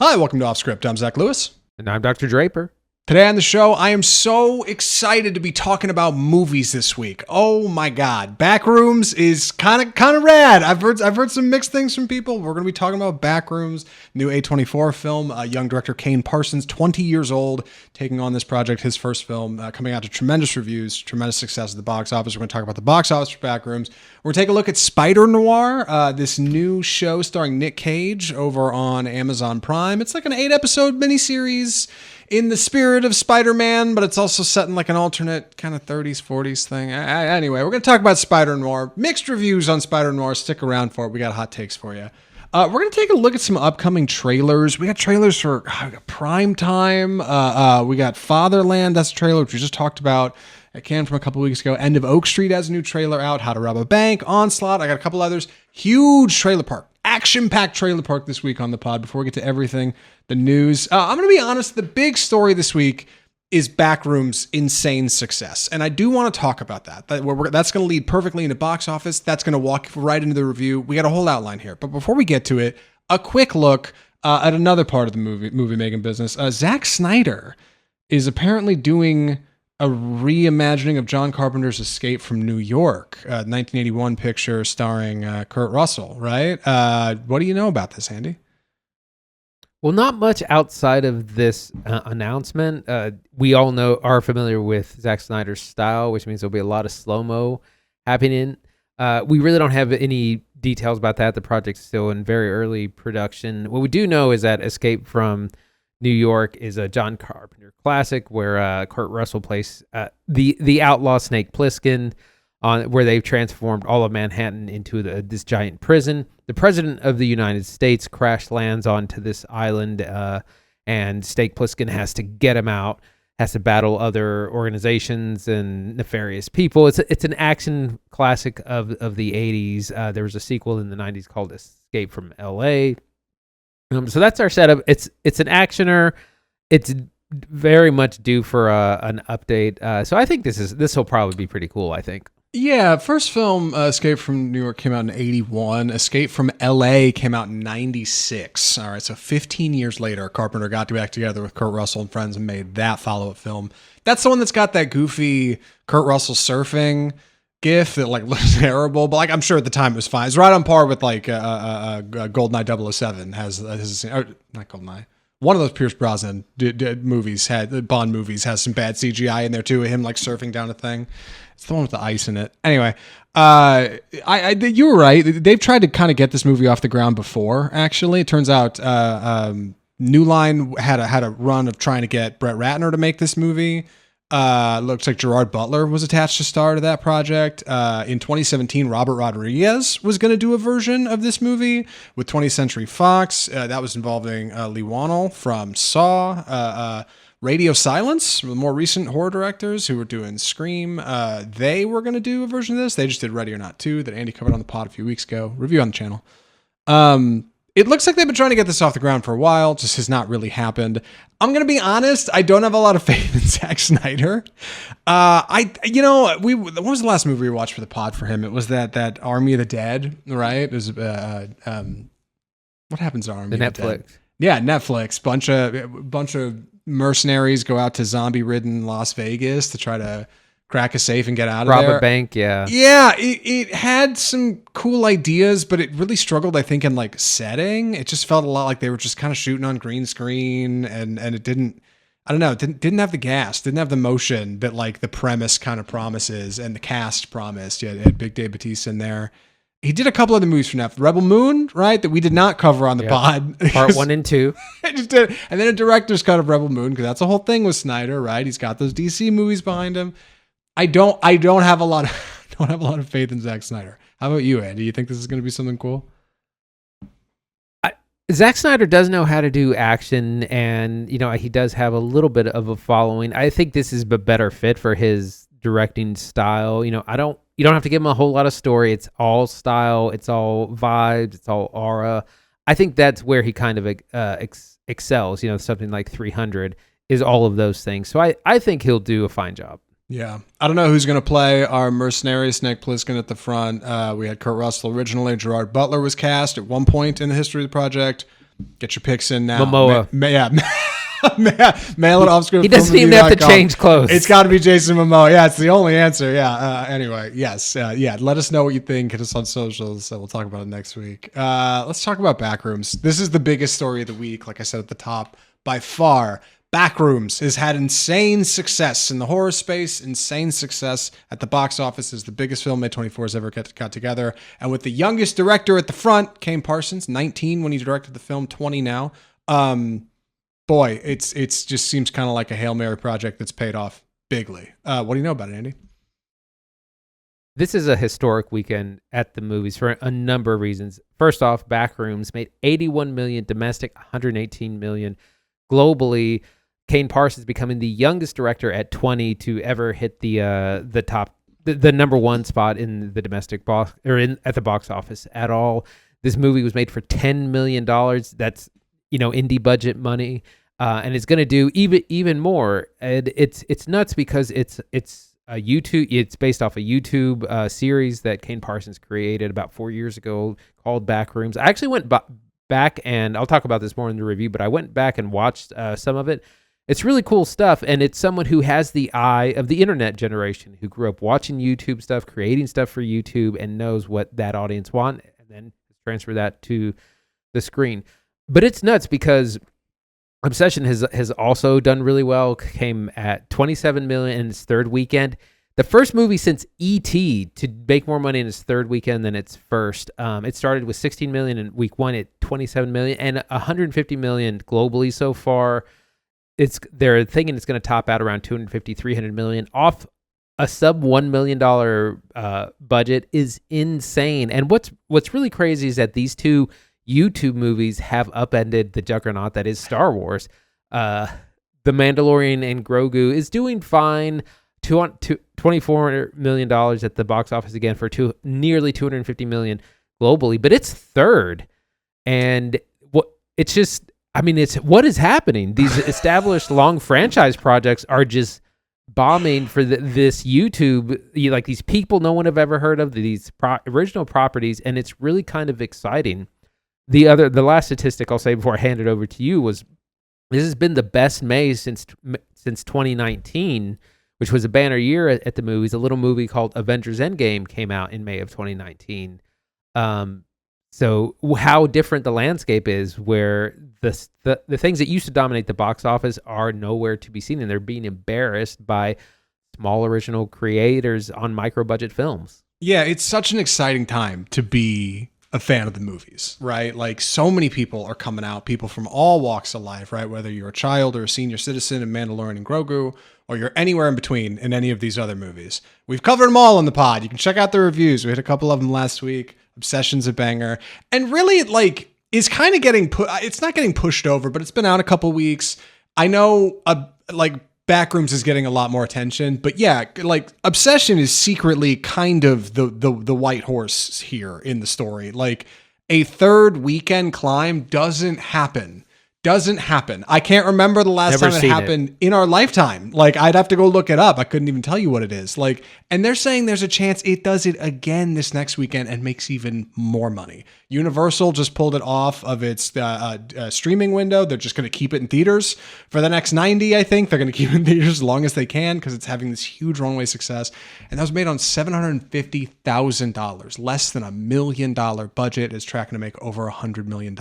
Hi, welcome to Off Script. I'm Zach Lewis. And I'm Dr. Draper. Today on the show, I am so excited to be talking about movies this week. Oh my God, Backrooms is kind of rad. I've heard some mixed things from people. We're going to be talking about Backrooms, new A24 film. Young director Kane Parsons, 20 years old, taking on this project, his first film, coming out to tremendous reviews, tremendous success at the box office. We're going to talk about the box office for Backrooms. We're going to take a look at Spider-Noir, this new show starring Nick Cage over on Amazon Prime. It's like an 8-episode miniseries in the spirit of Spider-Man, but it's also set in like an alternate kind of 30s, 40s thing. Anyway, we're going to talk about Spider-Noir. Mixed reviews on Spider-Noir. Stick around for it. We got hot takes for you. We're going to take a look at some upcoming trailers. We got trailers for Primetime. We got Fatherland. That's a trailer which we just talked about at Cannes from a couple weeks ago. End of Oak Street has a new trailer out. How to Rob a Bank. Onslaught. I got a couple others. Huge trailer park. Action-packed trailer park this week on the pod. Before we get to everything, the news. I'm going to be honest. The big story this week is Backrooms' insane success. And I do want to talk about that. That's going to lead perfectly into box office. That's going to walk right into the review. We got a whole outline here. But before we get to it, a quick look at another part of the movie-making business. Zack Snyder is apparently doing a reimagining of John Carpenter's Escape from New York, 1981 picture starring Kurt Russell, right? What do you know about this, Andy? Well, not much outside of this announcement. We all are familiar with Zack Snyder's style, which means there'll be a lot of slow-mo happening. We really don't have any details about that. The project's still in very early production. What we do know is that Escape from New York is a John Carpenter classic where Kurt Russell plays the outlaw Snake Plissken, where they've transformed all of Manhattan into this giant prison. The president of the United States crash lands onto this island, and Snake Plissken has to get him out, has to battle other organizations and nefarious people. It's an action classic of the 80s. There was a sequel in the 90s called Escape from L.A., so that's our setup. It's an actioner. It's very much due for an update. So I think this will probably be pretty cool, I think. Yeah, first film, Escape from New York, came out in 81. Escape from L.A. came out in 96. All right, so 15 years later, Carpenter got back together with Kurt Russell and friends and made that follow-up film. That's the one that's got that goofy Kurt Russell surfing gif that like looks terrible, but like I'm sure at the time it was fine. It's right on par with like GoldenEye 007 has not GoldenEye. One of those Pierce Brosnan Bond movies has some bad CGI in there too. Him like surfing down a thing. It's the one with the ice in it. Anyway, you were right. They've tried to kind of get this movie off the ground before. Actually, it turns out New Line had a run of trying to get Brett Ratner to make this movie. Looks like Gerard Butler was attached to star to that project. In 2017, Robert Rodriguez was going to do a version of this movie with 20th Century Fox. That was involving Lee Wannell from Saw, Radio Silence, the more recent horror directors who were doing Scream. They were going to do a version of this. They just did Ready or Not 2 that Andy covered on the pod a few weeks ago. Review on the channel. It looks like they've been trying to get this off the ground for a while. Just has not really happened. I'm going to be honest. I don't have a lot of faith in Zack Snyder. What was the last movie we watched for the pod for him? It was that Army of the Dead, right? It was, what happens to Army of the Dead? Netflix. Yeah, Netflix. Bunch of mercenaries go out to zombie-ridden Las Vegas to try to crack a safe and get out of there. Rob a bank, yeah. Yeah, it had some cool ideas, but it really struggled, I think, in like setting. It just felt a lot like they were just kind of shooting on green screen, and it didn't, I don't know, it didn't have the gas, didn't have the motion that like the premise kind of promises and the cast promised. You had Big Dave Bautista in there. He did a couple of the movies for Netflix. Rebel Moon, right, that we did not cover on the pod. Part 1 and 2. I just did. And then a director's cut of Rebel Moon, because that's the whole thing with Snyder, right? He's got those DC movies behind him. I don't have a lot of faith in Zack Snyder. How about you, Andy? You think this is going to be something cool? Zack Snyder does know how to do action, and he does have a little bit of a following. I think this is a better fit for his directing style. You don't have to give him a whole lot of story. It's all style, it's all vibes, it's all aura. I think that's where he kind of excels. Something like 300 is all of those things. So I think he'll do a fine job. Yeah. I don't know who's going to play our mercenary, Snake Plissken, at the front. We had Kurt Russell originally. Gerard Butler was cast at one point in the history of the project. Get your picks in now. Momoa. Mail it off screen. He doesn't even have to change clothes. It's got to be Jason Momoa. Yeah, it's the only answer. Yeah. Anyway, yes. Let us know what you think. Hit us on socials. We'll talk about it next week. Let's talk about Backrooms. This is the biggest story of the week. Like I said at the top, by far. Backrooms has had insane success in the horror space, insane success at the box office. Is the biggest film A24 has ever got together. And with the youngest director at the front, Kane Parsons, 19 when he directed the film, 20 now. Boy, it's just seems kind of like a Hail Mary project that's paid off bigly. What do you know about it, Andy? This is a historic weekend at the movies for a number of reasons. First off, Backrooms made $81 million domestic, $118 million globally. Kane Parsons becoming the youngest director at 20 to ever hit the top, the number one spot in the domestic box or at the box office at all. This movie was made for $10 million. That's indie budget money, and it's going to do even more. And it's nuts because it's a YouTube. It's based off a YouTube series that Kane Parsons created about 4 years ago called Backrooms. I actually went back and I'll talk about this more in the review, but I went back and watched some of it. It's really cool stuff, and it's someone who has the eye of the internet generation, who grew up watching YouTube stuff, creating stuff for YouTube, and knows what that audience want, and then transfer that to the screen. But it's nuts because Obsession has also done really well, came at $27 million in its third weekend. The first movie since E.T. to make more money in its third weekend than its first. It started with $16 million in week one at $27 million and $150 million globally so far. They're thinking it's going to top out around $250-300 million off a sub $1 million budget is insane. And what's really crazy is that these two YouTube movies have upended the juggernaut that is Star Wars. The Mandalorian and Grogu is doing fine. $24 million at the box office again for nearly $250 million globally, but it's third. And what is happening? These established long franchise projects are just bombing for this YouTube, like these people no one have ever heard of, these original properties, and it's really kind of exciting. The last statistic I'll say before I hand it over to you was this has been the best May since 2019, which was a banner year at the movies. A little movie called Avengers Endgame came out in May of 2019. So how different the landscape is, where the things that used to dominate the box office are nowhere to be seen, and they're being embarrassed by small original creators on micro budget films. Yeah, it's such an exciting time to be a fan of the movies, right? Like, so many people are coming out, people from all walks of life, right? Whether you're a child or a senior citizen in Mandalorian and Grogu, or you're anywhere in between in any of these other movies. We've covered them all on the pod. You can check out the reviews. We had a couple of them last week. Obsession's a banger. And really, like, is kind of getting it's not getting pushed over, but it's been out a couple weeks. I know, Backrooms is getting a lot more attention, but yeah, like, Obsession is secretly kind of the white horse here in the story. Like, a third weekend climb doesn't happen. I can't remember the last time it happened in our lifetime. Like, I'd have to go look it up. I couldn't even tell you what it is. Like, and they're saying there's a chance it does it again this next weekend and makes even more money. Universal just pulled it off of its streaming window. They're just going to keep it in theaters for the next 90, I think. They're going to keep it in theaters as long as they can because it's having this huge runway success. And that was made on $750,000, less than $1 million budget. It's tracking to make over $100 million.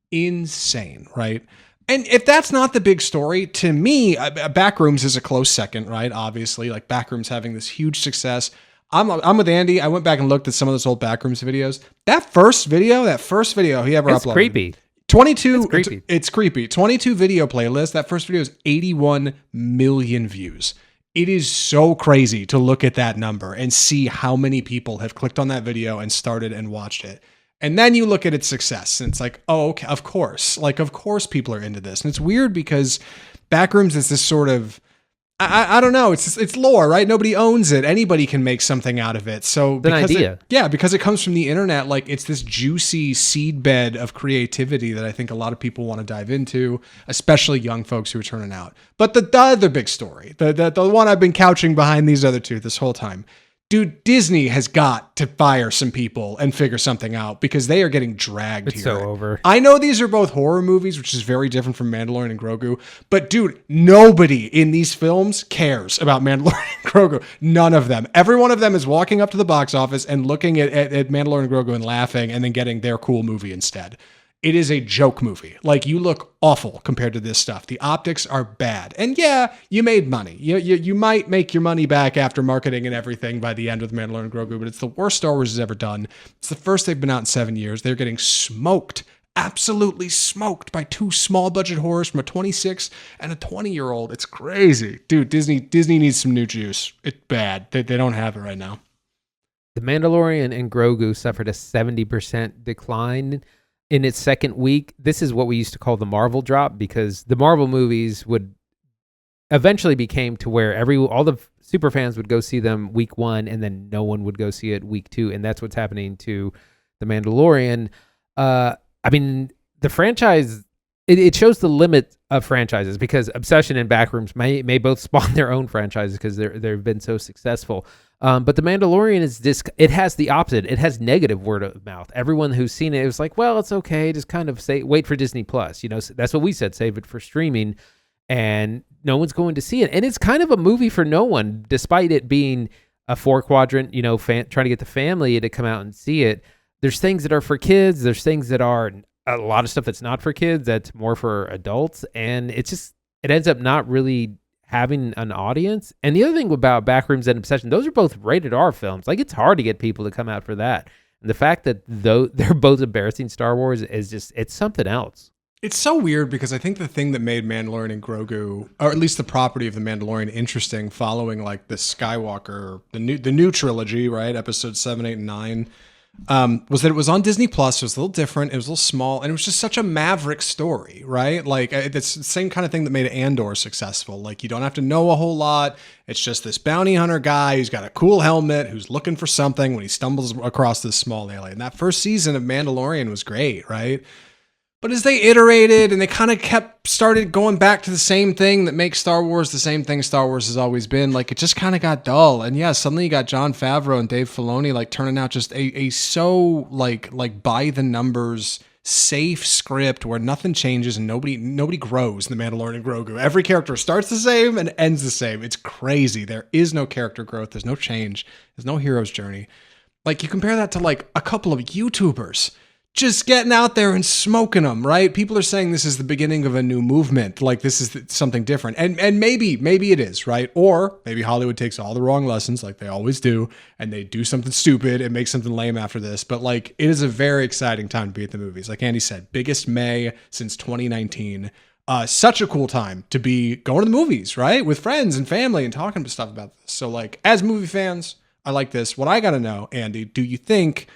Insane, right? And if that's not the big story, to me, Backrooms is a close second, right? Obviously, like, Backrooms having this huge success. I'm with Andy. I went back and looked at some of those old Backrooms videos. That first video he ever uploaded. Creepy. 22. It's creepy. It's creepy. 22 video playlist. That first video is 81 million views. It is so crazy to look at that number and see how many people have clicked on that video and started and watched it. And then you look at its success and it's like, oh, okay, of course. Like, of course people are into this. And it's weird because Backrooms is this sort of, I don't know, it's lore, right? Nobody owns it. Anybody can make something out of it. So it's an idea. Because it comes from the internet, like, it's this juicy seedbed of creativity that I think a lot of people want to dive into, especially young folks who are turning out. But the other big story, the one I've been couching behind these other two this whole time, dude, Disney has got to fire some people and figure something out because they are getting dragged It's here. so over. I know these are both horror movies, which is very different from Mandalorian and Grogu, but dude, nobody in these films cares about Mandalorian and Grogu. None of them. Every one of them is walking up to the box office and looking at Mandalorian and Grogu and laughing and then getting their cool movie instead. It is a joke movie. Like, you look awful compared to this stuff. The optics are bad. And yeah, you made money. You might make your money back after marketing and everything by the end with Mandalorian and Grogu, but it's the worst Star Wars has ever done. It's the first they've been out in 7 years. They're getting smoked, absolutely smoked by two small budget horrors from a 26 and a 20-year-old. It's crazy. Dude, Disney needs some new juice. It's bad. They don't have it right now. The Mandalorian and Grogu suffered a 70% decline in its second week. This is what we used to call the Marvel drop, because the Marvel movies would eventually became to where all the super fans would go see them week 1 and then no one would go see it week 2. And that's what's happening to the Mandalorian. I mean, the franchise, it shows the limit of franchises, because Obsession and Backrooms may both spawn their own franchises because they've been so successful. But The Mandalorian it has the opposite. It has negative word of mouth. Everyone who's seen it was like, well, it's okay. Just kind of wait for Disney Plus. You know, that's what we said. Save it for streaming. And no one's going to see it. And it's kind of a movie for no one, despite it being a 4-quadrant, trying to get the family to come out and see it. There's things that are for kids. There's things that are a lot of stuff that's not for kids, that's more for adults. And it ends up not really having an audience. And the other thing about Backrooms and Obsession, those are both rated R films. Like, it's hard to get people to come out for that. And the fact that they're both embarrassing Star Wars is it's something else. It's so weird, because I think the thing that made Mandalorian and Grogu, or at least the property of the Mandalorian, interesting following like the Skywalker, the new trilogy, right? Episodes 7, 8, and 9, was that it was on Disney Plus. It was a little different. It was a little small, and it was just such a maverick story, right? Like, it's the same kind of thing that made Andor successful. Like, you don't have to know a whole lot. It's just this bounty hunter guy who's got a cool helmet, who's looking for something when he stumbles across this small alley. And that first season of Mandalorian was great, right? But as they iterated and they kind of started going back to the same thing that makes Star Wars the same thing Star Wars has always been, like, it just kind of got dull. And yeah, suddenly you got Jon Favreau and Dave Filoni like turning out just a so like by the numbers safe script where nothing changes and nobody grows in The Mandalorian and Grogu. Every character starts the same and ends the same. It's crazy. There is no character growth. There's no change. There's no hero's journey. Like, you compare that to like a couple of YouTubers just getting out there and smoking them, right? People are saying this is the beginning of a new movement. Like, this is something different. And maybe it is, right? Or maybe Hollywood takes all the wrong lessons, like they always do, and they do something stupid and make something lame after this. But like, it is a very exciting time to be at the movies. Like Andy said, biggest May since 2019. Such a cool time to be going to the movies, right? With friends and family and talking about stuff about this. So like, as movie fans, I like this. What I got to know, Andy, do you think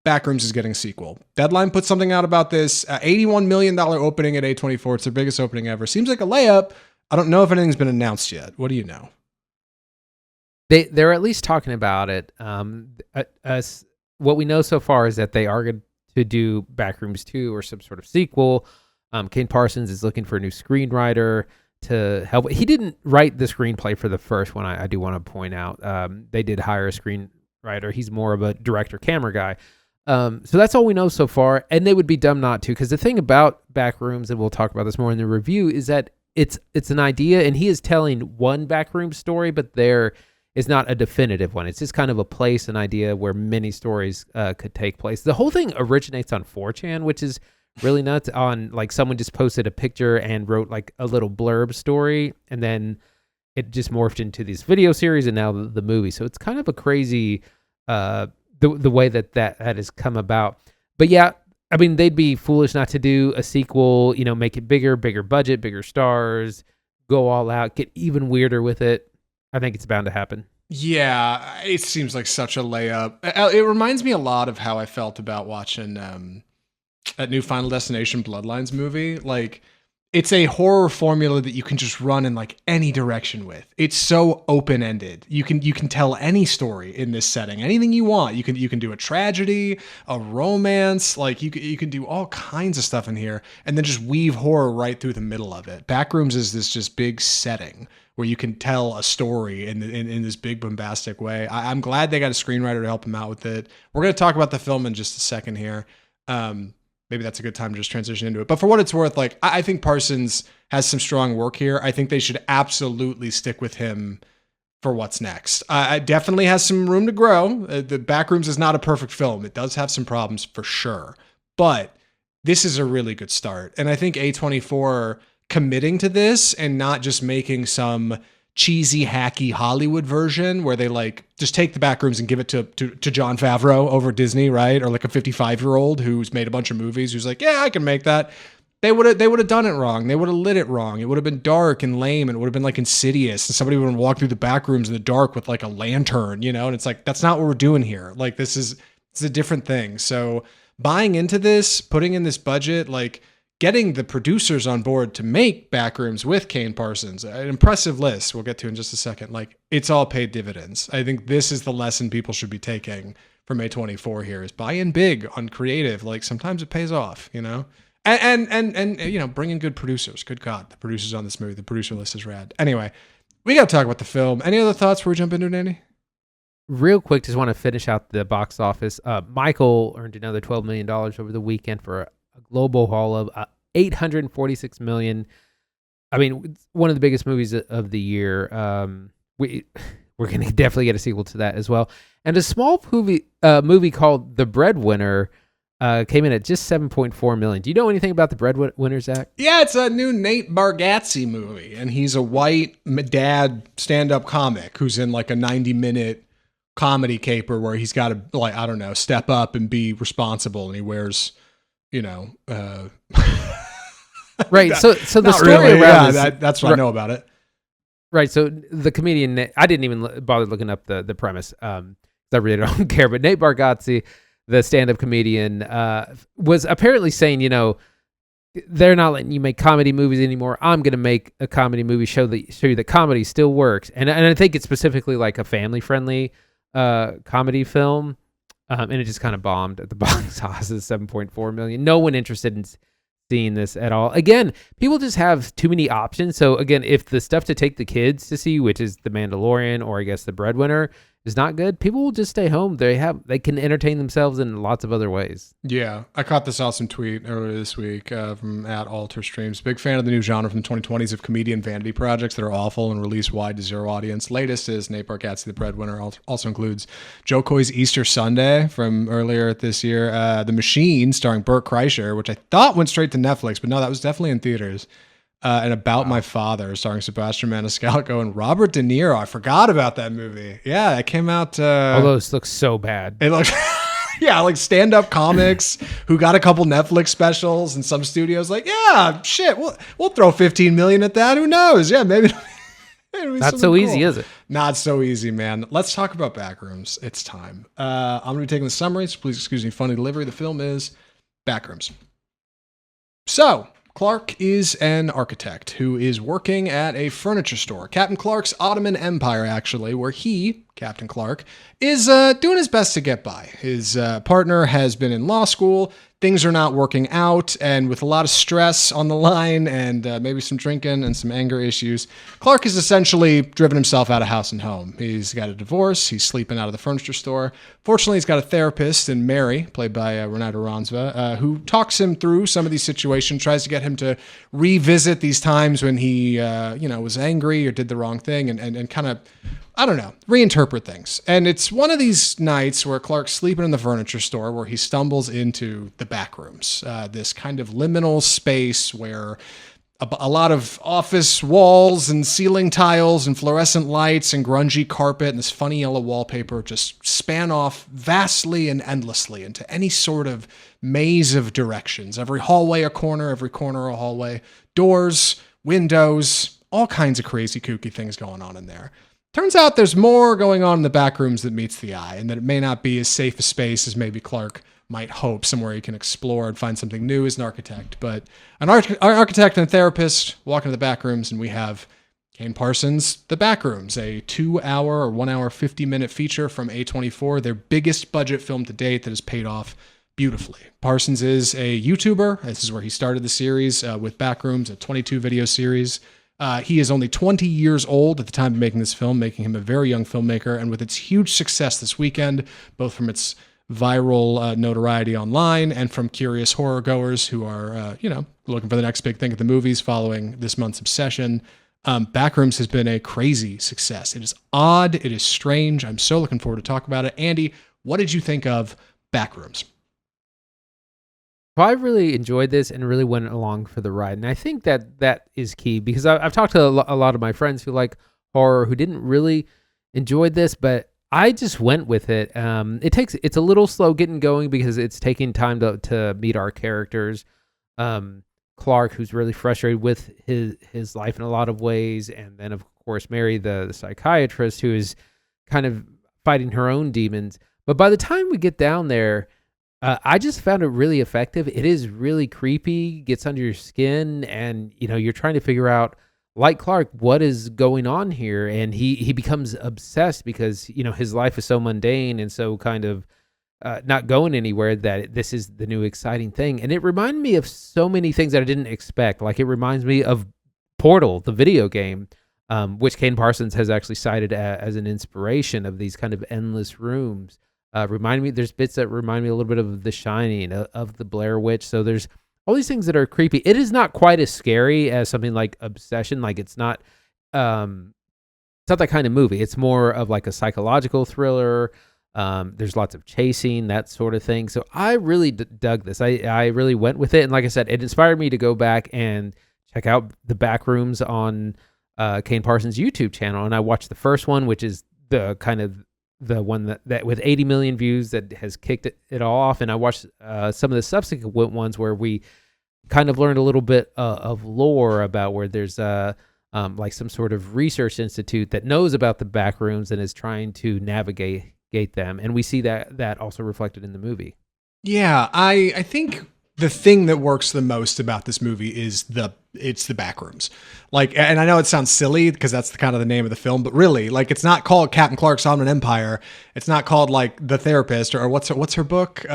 Backrooms is getting a sequel? Deadline put something out about this. $81 million opening at A24. It's their biggest opening ever. Seems like a layup. I don't know if anything's been announced yet. What do you know? They're at least talking about it. What we know so far is that they are going to do Backrooms 2 or some sort of sequel. Kane Parsons is looking for a new screenwriter to help. He didn't write the screenplay for the first one, I do want to point out. They did hire a screenwriter. He's more of a director camera guy. So that's all we know so far, and they would be dumb not to, because the thing about Backrooms, and we'll talk about this more in the review, is that it's an idea, and he is telling one Backroom story, but there is not a definitive one. It's just kind of a place, an idea where many stories could take place. The whole thing originates on 4chan, which is really nuts. On like, someone just posted a picture and wrote like a little blurb story, and then it just morphed into this video series and now the movie. So it's kind of a crazy the way that has come about. But yeah, I mean, they'd be foolish not to do a sequel, make it bigger budget, bigger stars, go all out, get even weirder with it. I think it's bound to happen. Yeah, it seems like such a layup. It reminds me a lot of how I felt about watching that new Final Destination Bloodlines movie. Like, it's a horror formula that you can just run in like any direction with. It's so open-ended. You can tell any story in this setting, anything you want. You can do a tragedy, a romance, like you can do all kinds of stuff in here, and then just weave horror right through the middle of it. Backrooms is this just big setting where you can tell a story in this big bombastic way. I'm glad they got a screenwriter to help him out with it. We're going to talk about the film in just a second here. Maybe that's a good time to just transition into it. But for what it's worth, like I think Parsons has some strong work here. I think they should absolutely stick with him for what's next. It definitely has some room to grow. The Backrooms is not a perfect film. It does have some problems for sure. But this is a really good start. And I think A24 committing to this and not just making some cheesy, hacky Hollywood version where they like just take the Backrooms and give it to Jon Favreau over Disney, right? Or like a 55-year-old who's made a bunch of movies who's like, yeah, I can make that. They would have done it wrong. They would have lit it wrong. It would have been dark and lame, and it would have been like Insidious, and somebody would have walked through the Backrooms in the dark with like a lantern, you know? And it's like, that's not what we're doing here. Like it's a different thing. So buying into this, putting in this budget, like getting the producers on board to make Backrooms with Kane Parsons, an impressive list we'll get to in just a second. Like, it's all paid dividends. I think this is the lesson people should be taking from A24 here is buy in big on creative. Like, sometimes it pays off, you know? And you know, bring in good producers. Good God, the producers on this movie, the producer list is rad. Anyway, we got to talk about the film. Any other thoughts before we jump into it, Andy? Real quick, just want to finish out the box office. Michael earned another $12 million over the weekend for a global haul of $846 million. I mean, one of the biggest movies of the year. We're going to definitely get a sequel to that as well. And a small movie called The Breadwinner came in at just $7.4 million. Do you know anything about The Breadwinner, Zach? Yeah, it's a new Nate Bargatze movie, and he's a white dad stand-up comic who's in like a 90-minute comedy caper where he's got to, like, I don't know, step up and be responsible, and he wears, you know, right. So the story really, around that's what I know about it. Right. So the comedian, I didn't even bother looking up the premise. I really don't care. But Nate Bargatze, the stand-up comedian, was apparently saying, you know, they're not letting you make comedy movies anymore. I'm going to make a comedy movie show you that comedy still works. And I think it's specifically like a family-friendly comedy film. And it just kind of bombed at the box office, $7.4 million. No one interested in seeing this at all. Again, people just have too many options. So again, if the stuff to take the kids to see, which is The Mandalorian or I guess The Breadwinner, is not good, people will just stay home. They can entertain themselves in lots of other ways. Yeah, I caught this awesome tweet earlier this week from @AlterStreams. Big fan of the new genre from the 2020s of comedian vanity projects that are awful and release wide to zero audience. Latest is Nate Bargatze, The Breadwinner. Also includes Joe Coy's Easter Sunday from earlier this year. The Machine, starring Burt Kreischer, which I thought went straight to Netflix, but no, that was definitely in theaters. And About My Father, starring Sebastian Maniscalco and Robert De Niro. I forgot about that movie. Yeah, it came out. Although this looks so bad. It looks, yeah, like stand-up comics who got a couple Netflix specials, and some studios like, yeah, shit, we'll throw $15 million at that. Who knows? Yeah, maybe. Not so easy, is it? Not so easy, man. Let's talk about Backrooms. It's time. I'm going to be taking the summary, so please excuse me, funny delivery. The film is Backrooms. So, Clark is an architect who is working at a furniture store, Captain Clark's Ottoman Empire, actually, where he, Captain Clark, is doing his best to get by. His partner has been in law school. Things are not working out, and with a lot of stress on the line and maybe some drinking and some anger issues, Clark has essentially driven himself out of house and home. He's got a divorce. He's sleeping out of the furniture store. Fortunately, he's got a therapist in Mary, played by Renate Reinsve, who talks him through some of these situations, tries to get him to revisit these times when he was angry or did the wrong thing and kind of, I don't know, reinterpret things. And it's one of these nights where Clark's sleeping in the furniture store where he stumbles into the Backrooms, this kind of liminal space where a lot of office walls and ceiling tiles and fluorescent lights and grungy carpet and this funny yellow wallpaper just span off vastly and endlessly into any sort of maze of directions. Every hallway a corner, every corner a hallway, doors, windows, all kinds of crazy kooky things going on in there. Turns out there's more going on in the Backrooms that meets the eye, and that it may not be as safe a space as maybe Clark might hope, somewhere he can explore and find something new as an architect. But an architect and a therapist walk into the back rooms, and we have Kane Parsons, The Backrooms, a 2-hour or 1 hour, 50-minute feature from A24, their biggest budget film to date that has paid off beautifully. Parsons is a YouTuber. This is where he started the series with Backrooms, a 22 video series. He is only 20 years old at the time of making this film, making him a very young filmmaker. And with its huge success this weekend, both from its viral notoriety online and from curious horror goers who are, looking for the next big thing at the movies following this month's obsession, Backrooms has been a crazy success. It is odd. It is strange. I'm so looking forward to talk about it. Andy, what did you think of Backrooms? Well, I really enjoyed this and really went along for the ride. And I think that is key because I've talked to a lot of my friends who like horror who didn't really enjoy this, but I just went with it. It's a little slow getting going because it's taking time to meet our characters. Clark, who's really frustrated with his life in a lot of ways, and then of course Mary, the psychiatrist, who is kind of fighting her own demons. But by the time we get down there, I just found it really effective. It is really creepy, gets under your skin, and you're trying to figure out, like Clark, what is going on here, and he becomes obsessed because his life is so mundane and so kind of not going anywhere that this is the new exciting thing. And it reminded me of so many things that I didn't expect. Like it reminds me of Portal, the video game, which Kane Parsons has actually cited as an inspiration of these kind of endless rooms. There's bits that remind me a little bit of The Shining, of the Blair Witch. So there's all these things that are creepy. It is not quite as scary as something like Obsession. Like it's not that kind of movie. It's more of like a psychological thriller. There's lots of chasing, that sort of thing. So I really dug this. I really went with it. And like I said, it inspired me to go back and check out the Backrooms on Kane Parsons' YouTube channel. And I watched the first one, which is the kind of the one that with 80 million views that has kicked it all off. And I watched some of the subsequent ones where we kind of learned a little bit of lore about where there's like some sort of research institute that knows about the Backrooms and is trying to navigate them, and we see that also reflected in the movie. Yeah, I think the thing that works the most about this movie is it's the Backrooms. Like, and I know it sounds silly because that's the kind of the name of the film, but really, like, it's not called Captain Clark's Sovereign Empire. It's not called like The Therapist or what's her book,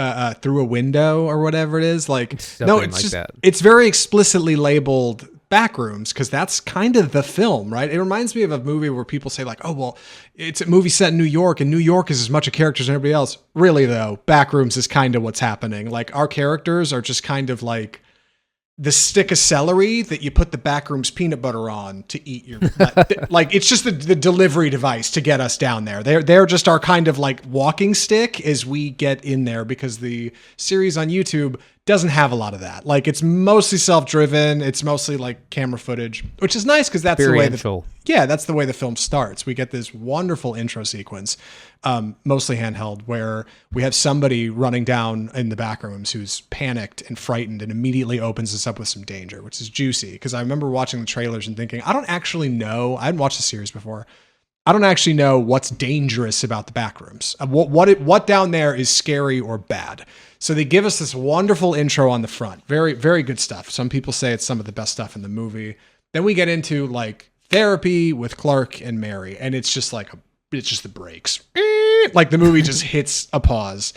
Through a Window or whatever it is. Like, no, it's like just that. It's very explicitly labeled Backrooms because that's kind of the film, right? It reminds me of a movie where people say like, oh, well, it's a movie set in New York and New York is as much a character as everybody else. Really though, Backrooms is kind of what's happening. Like our characters are just kind of like the stick of celery that you put the Backrooms peanut butter on to eat your, like it's just the delivery device to get us down there. They're just our kind of like walking stick as we get in there because the series on YouTube doesn't have a lot of that. Like it's mostly self-driven. It's mostly like camera footage, which is nice because that's the way that's the way the film starts. We get this wonderful intro sequence, mostly handheld, where we have somebody running down in the Backrooms who's panicked and frightened and immediately opens us up with some danger, which is juicy. Because I remember watching the trailers and thinking, I don't actually know. I hadn't watched the series before. I don't actually know what's dangerous about the Backrooms. What down there is scary or bad. So they give us this wonderful intro on the front. Very, very good stuff. Some people say it's some of the best stuff in the movie. Then we get into like therapy with Clark and Mary. And it's just like, it's just the brakes. Like the movie just hits a pause.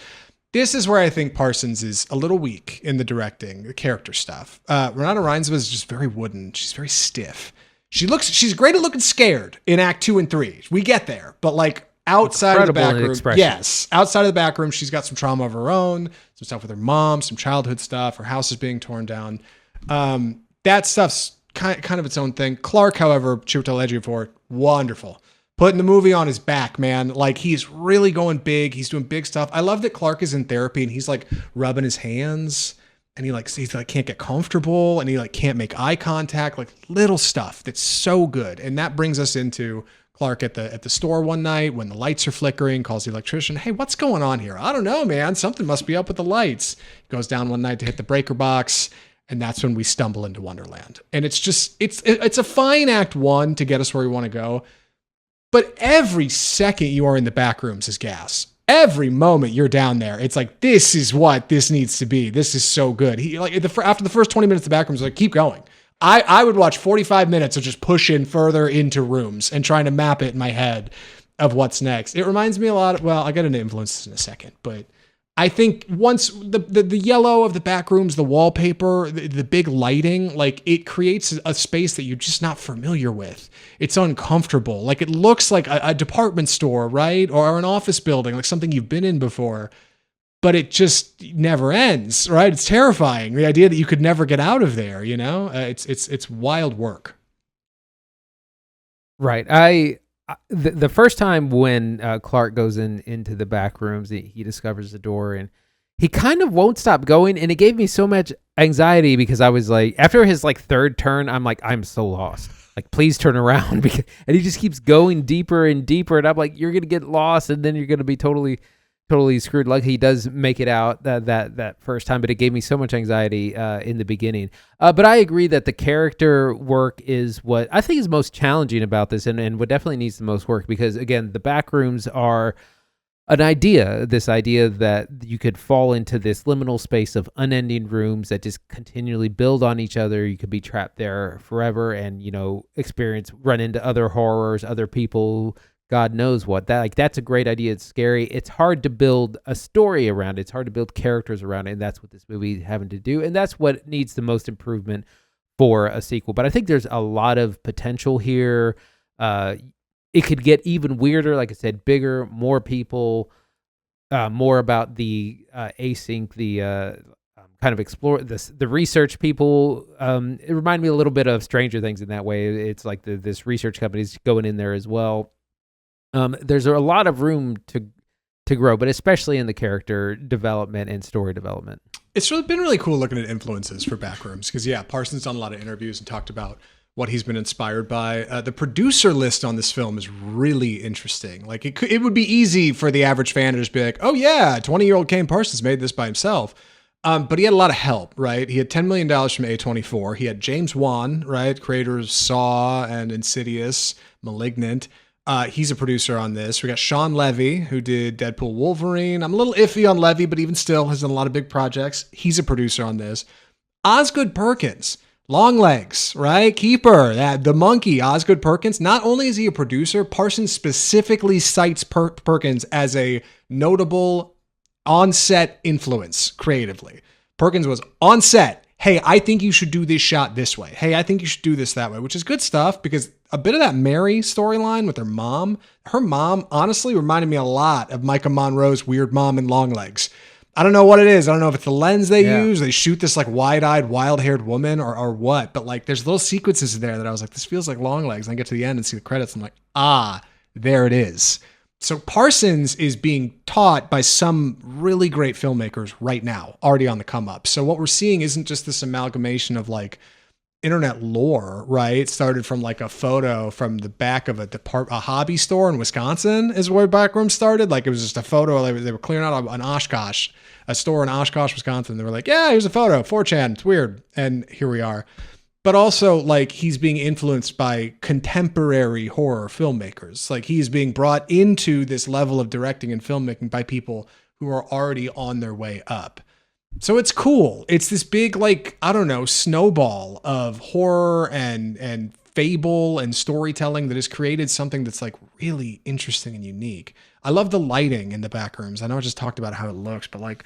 This is where I think Parsons is a little weak in the directing, the character stuff. Renate Reinsve is just very wooden. She's very stiff. She's great at looking scared in Act 2 and 3. We get there. But like, outside of the back room, yes. Outside of the back room, she's got some trauma of her own, some stuff with her mom, some childhood stuff. Her house is being torn down. That stuff's kind of its own thing. Clark, however, Chiwetel Ejiofor, wonderful. Putting the movie on his back, man. Like he's really going big. He's doing big stuff. I love that Clark is in therapy and he's like rubbing his hands and he's like can't get comfortable and he like can't make eye contact. Like little stuff that's so good. And that brings us into Clark at the store one night when the lights are flickering, calls the electrician. Hey, what's going on here? I don't know, man. Something must be up with the lights. Goes down one night to hit the breaker box, and that's when we stumble into Wonderland. And it's just, it's a fine Act 1 to get us where we want to go. But every second you are in the Backrooms is gas. every moment you're down there, it's like, this is what this needs to be. This is so good. He like after the first 20 minutes of the Backrooms, like, keep going. I would watch 45 minutes of just pushing further into rooms and trying to map it in my head of what's next. It reminds me a lot of, well, I'll get into influences in a second, but I think once the yellow of the Backrooms, the wallpaper, the big lighting, like, it creates a space that you're just not familiar with. It's uncomfortable. Like, it looks like a department store, right? Or an office building, like something you've been in before, but it just never ends, right? It's terrifying. The idea that you could never get out of there, you know, it's wild work. Right. The first time when Clark goes into the back rooms, he discovers the door and he kind of won't stop going. And it gave me so much anxiety because I was like, after his like third turn, I'm like, I'm so lost. Like, please turn around. And he just keeps going deeper and deeper. And I'm like, you're going to get lost and then you're going to be totally screwed. Like, he does make it out that first time, but it gave me so much anxiety in the beginning. But I agree that the character work is what I think is most challenging about this, and what definitely needs the most work, because again, the Backrooms are this idea that you could fall into this liminal space of unending rooms that just continually build on each other. You could be trapped there forever and, you know, run into other horrors, other people, God knows what. That's a great idea. It's scary. It's hard to build a story around it. It's hard to build characters around it, and that's what this movie is having to do, and that's what needs the most improvement for a sequel. But I think there's a lot of potential here. It could get even weirder, like I said, bigger, more people, more about the async, the kind of explore the research people. It reminded me a little bit of Stranger Things in that way. It's like this research company's going in there as well. There's a lot of room to grow, but especially in the character development and story development. It's been really cool looking at influences for Backrooms because, yeah, Parsons done a lot of interviews and talked about what he's been inspired by. The producer list on this film is really interesting. Like, it would be easy for the average fan to just be like, oh yeah, 20-year-old Kane Parsons made this by himself. But he had a lot of help, right? He had $10 million from A24. He had James Wan, right? Creator of Saw and Insidious, Malignant. He's a producer on this. We got Sean Levy, who did Deadpool Wolverine. I'm a little iffy on Levy, but even still has done a lot of big projects. He's a producer on this. Osgood Perkins, Longlegs, right? Keeper, the monkey, Osgood Perkins. Not only is he a producer, Parsons specifically cites Perkins as a notable on-set influence creatively. Perkins was on set. Hey, I think you should do this shot this way. Hey, I think you should do this that way, which is good stuff because a bit of that Mary storyline with her mom honestly reminded me a lot of Micah Monroe's weird mom in Longlegs. I don't know what it is. I don't know if it's the lens they use. They shoot this like wide-eyed, wild-haired woman or what, but like there's little sequences in there that I was like, this feels like Longlegs. And I get to the end and see the credits. I'm like, there it is. So Parsons is being taught by some really great filmmakers right now, already on the come up. So what we're seeing isn't just this amalgamation of like internet lore, right? It started from like a photo from the back of a hobby store in Wisconsin is where Backrooms started. Like it was just a photo. They were clearing out an Oshkosh, a store in Oshkosh, Wisconsin. They were like, yeah, here's a photo, 4chan. It's weird. And here we are. But also, like, he's being influenced by contemporary horror filmmakers. Like, he's being brought into this level of directing and filmmaking by people who are already on their way up. So it's cool. It's this big, like, I don't know, snowball of horror and fable and storytelling that has created something that's, like, really interesting and unique. I love the lighting in the Backrooms. I know I just talked about how it looks, but, like,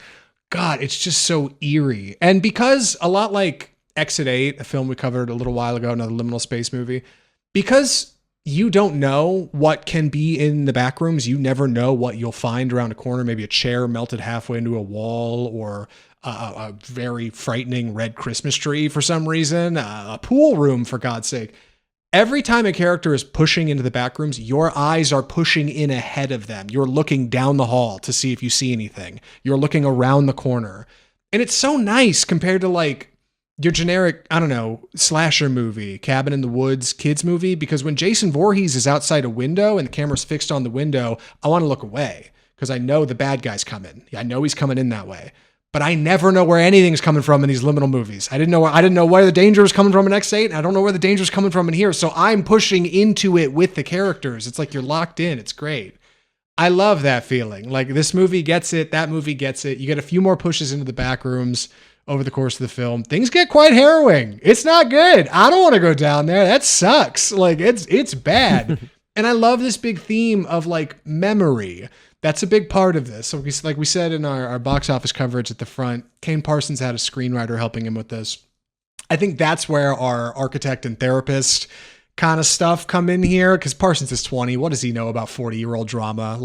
God, it's just so eerie. And because a lot like Exit 8, a film we covered a little while ago, another liminal space movie, because you don't know what can be in the Backrooms, you never know what you'll find around a corner, maybe a chair melted halfway into a wall or a very frightening red Christmas tree for some reason, a pool room for God's sake. Every time a character is pushing into the Backrooms, your eyes are pushing in ahead of them. You're looking down the hall to see if you see anything. You're looking around the corner. And it's so nice compared to like your generic, I don't know, slasher movie, Cabin in the Woods, kids movie, because when Jason Voorhees is outside a window and the camera's fixed on the window, I want to look away because I know the bad guy's coming. I know he's coming in that way. But I never know where anything's coming from in these liminal movies. I didn't know where the danger was coming from in X8, and I don't know where the danger is coming from in here. So I'm pushing into it with the characters. It's like you're locked in. It's great. I love that feeling. Like this movie gets it, that movie gets it. You get a few more pushes into the back rooms over the course of the film. Things get quite harrowing. It's not good. I don't want to go down there. That sucks. Like it's bad. And I love this big theme of like memory. That's a big part of this. So like we said in our box office coverage at the front, Kane Parsons had a screenwriter helping him with this. I think that's where our architect and therapist kind of stuff come in here, because Parsons is 20. What does he know about 40-year-old drama?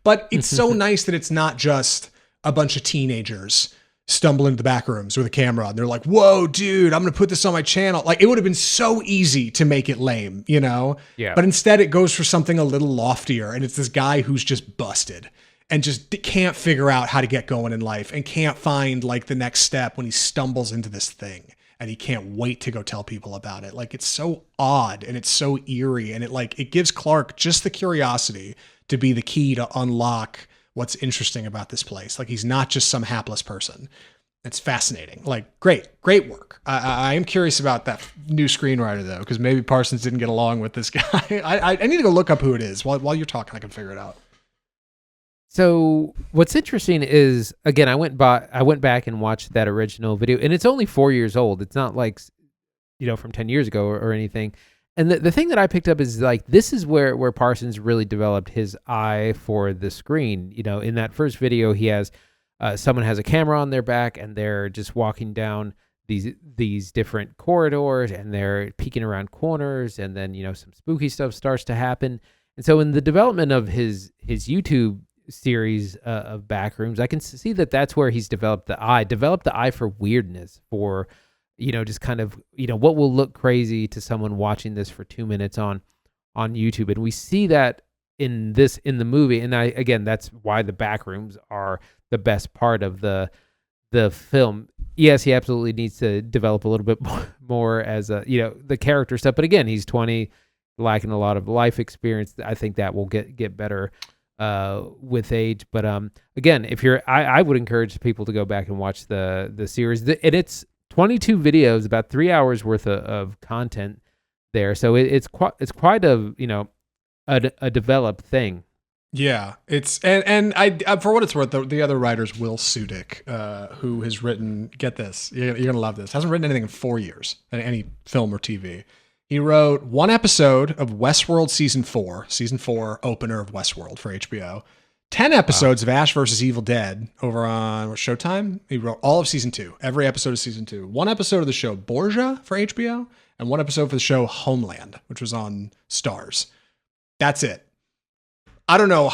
But it's so nice that it's not just a bunch of teenagers stumble into the back rooms with a camera and they're like, whoa, dude, I'm going to put this on my channel. Like it would have been so easy to make it lame, you know? Yeah. But instead it goes for something a little loftier, and it's this guy who's just busted and just can't figure out how to get going in life and can't find like the next step when he stumbles into this thing. And he can't wait to go tell people about it. Like it's so odd and it's so eerie, and it gives Clark just the curiosity to be the key to unlock what's interesting about this place. Like he's not just some hapless person. It's fascinating. Like great work. I am curious about that new screenwriter though, because maybe Parsons didn't get along with this guy. I need to go look up who it is while you're talking. I can figure it out. So what's interesting is, again, I went back and watched that original video, and it's only 4 years old. It's not like, from 10 years ago or anything. And the thing that I picked up is like, this is where Parsons really developed his eye for the screen. In that first video, he has someone has a camera on their back, and they're just walking down these different corridors, and they're peeking around corners, and then some spooky stuff starts to happen. And so in the development of his YouTube series of Backrooms, I can see that that's where he's developed the eye for weirdness, for just kind of what will look crazy to someone watching this for 2 minutes on YouTube. And we see that in the movie, and that's why the Backrooms are the best part of the film. Yes, he absolutely needs to develop a little bit more as the character stuff, but again, he's 20, lacking a lot of life experience. I think that will get better with age. But again, I would encourage people to go back and watch the series. And it's 22 videos, about 3 hours worth of content there. So it's quite a developed thing. Yeah, it's and I for what it's worth, the other writer's Will Sudik, who has written, get this, you're gonna love this, hasn't written anything in 4 years, any film or TV. He wrote one episode of Westworld season 4 opener of Westworld for HBO, 10 episodes of Ash vs. Evil Dead over on Showtime. He wrote all of season 2, every episode of season 2, one episode of the show Borgia for HBO, and one episode for the show Homeland, which was on Starz. That's it. I don't know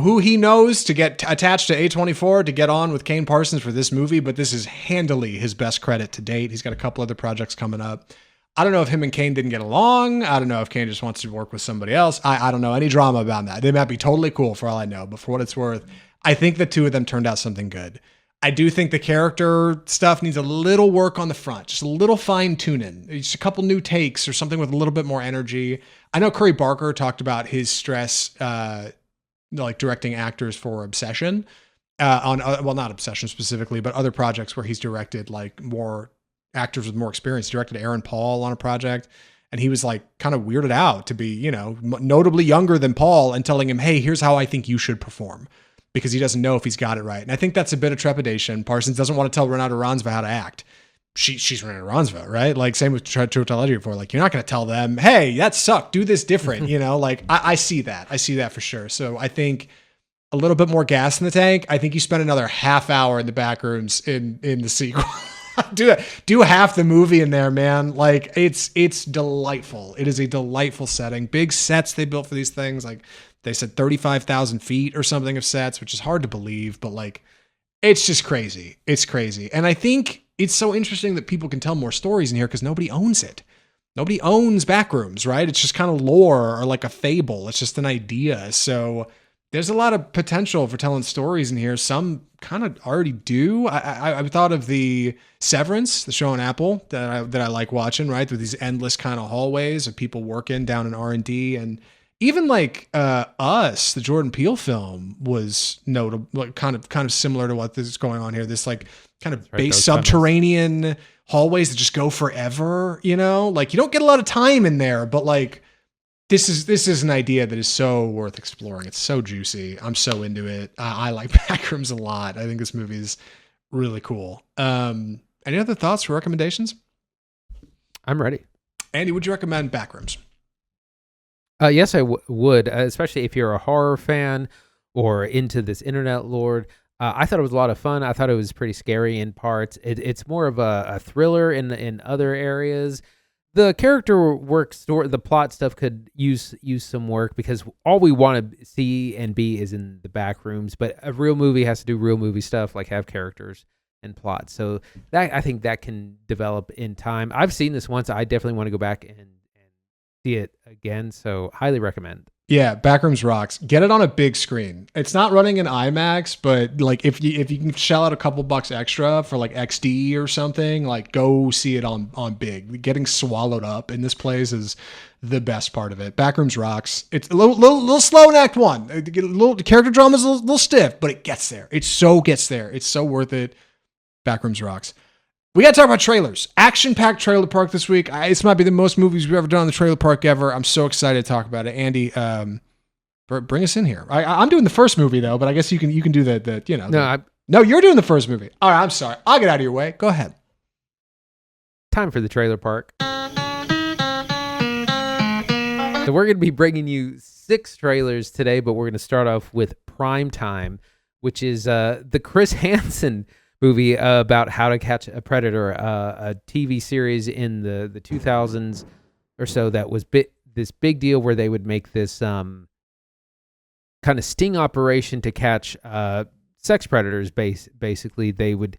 who he knows to get attached to A24 to get on with Kane Parsons for this movie, but this is handily his best credit to date. He's got a couple other projects coming up. I don't know if him and Kane didn't get along. I don't know if Kane just wants to work with somebody else. I don't know any drama about that. They might be totally cool for all I know, but for what it's worth, I think the two of them turned out something good. I do think the character stuff needs a little work on the front, just a little fine tuning, just a couple new takes or something with a little bit more energy. I know Curry Barker talked about his stress, like directing actors for Obsession, not Obsession specifically, but other projects where he's directed like more actors with more experience. He directed Aaron Paul on a project, and he was like kind of weirded out to be, notably younger than Paul, and telling him, hey, here's how I think you should perform, because he doesn't know if he's got it right. And I think that's a bit of trepidation. Parsons doesn't want to tell Renate Reinsve how to act. She's Renate Reinsve, right? Like same with Chiwetel Ejiofor. Like you're not going to tell them, hey, that sucked, do this different. Like I see that. I see that for sure. So I think a little bit more gas in the tank. I think you spend another half hour in the back rooms in the sequel. do half the movie in there, man. Like it's delightful. It is a delightful setting. Big sets they built for these things. Like they said 35,000 feet or something of sets, which is hard to believe, but like it's just crazy. It's crazy. And I think it's so interesting that people can tell more stories in here because nobody owns it. Nobody owns Backrooms, right? It's just kind of lore or like a fable. It's just an idea. So there's a lot of potential for telling stories in here. Some kind of already do. I thought of the Severance, the show on Apple that I like watching, right? With these endless kind of hallways of people working down in R&D, and even like Us, the Jordan Peele film, was notable, like kind of similar to what this is going on here. This like kind of base subterranean hallways that just go forever. Like you don't get a lot of time in there, but like This is an idea that is so worth exploring. It's so juicy. I'm so into it. I like Backrooms a lot. I think this movie is really cool. Any other thoughts or recommendations? I'm ready. Andy, would you recommend Backrooms? Yes, I would, especially if you're a horror fan or into this internet lore. I thought it was a lot of fun. I thought it was pretty scary in parts. It's more of a thriller in other areas. The character work, the plot stuff could use some work because all we want to see and be is in the back rooms. But a real movie has to do real movie stuff, like have characters and plot. So that I think that can develop in time. I've seen this once. I definitely want to go back and see it again. So highly recommend. Yeah, Backrooms rocks. Get it on a big screen. It's not running in IMAX, but like if you can shell out a couple bucks extra for like XD or something, like go see it on big. Getting swallowed up in this place is the best part of it. Backrooms rocks. It's a little slow in Act 1. The character drama is a little stiff, but it gets there. It so gets there. It's so worth it. Backrooms rocks. We got to talk about trailers. Action-packed trailer park this week. This might be the most movies we've ever done on the trailer park ever. I'm so excited to talk about it. Andy, bring us in here. I'm doing the first movie though, but I guess you can do the. No, you're doing the first movie. All right, I'm sorry. I'll get out of your way. Go ahead. Time for the trailer park. So we're going to be bringing you 6 trailers today, but we're going to start off with Primetime, which is the Chris Hansen movie about how to catch a predator, a TV series in the 2000s or so that was this big deal where they would make this kind of sting operation to catch sex predators. Basically, they would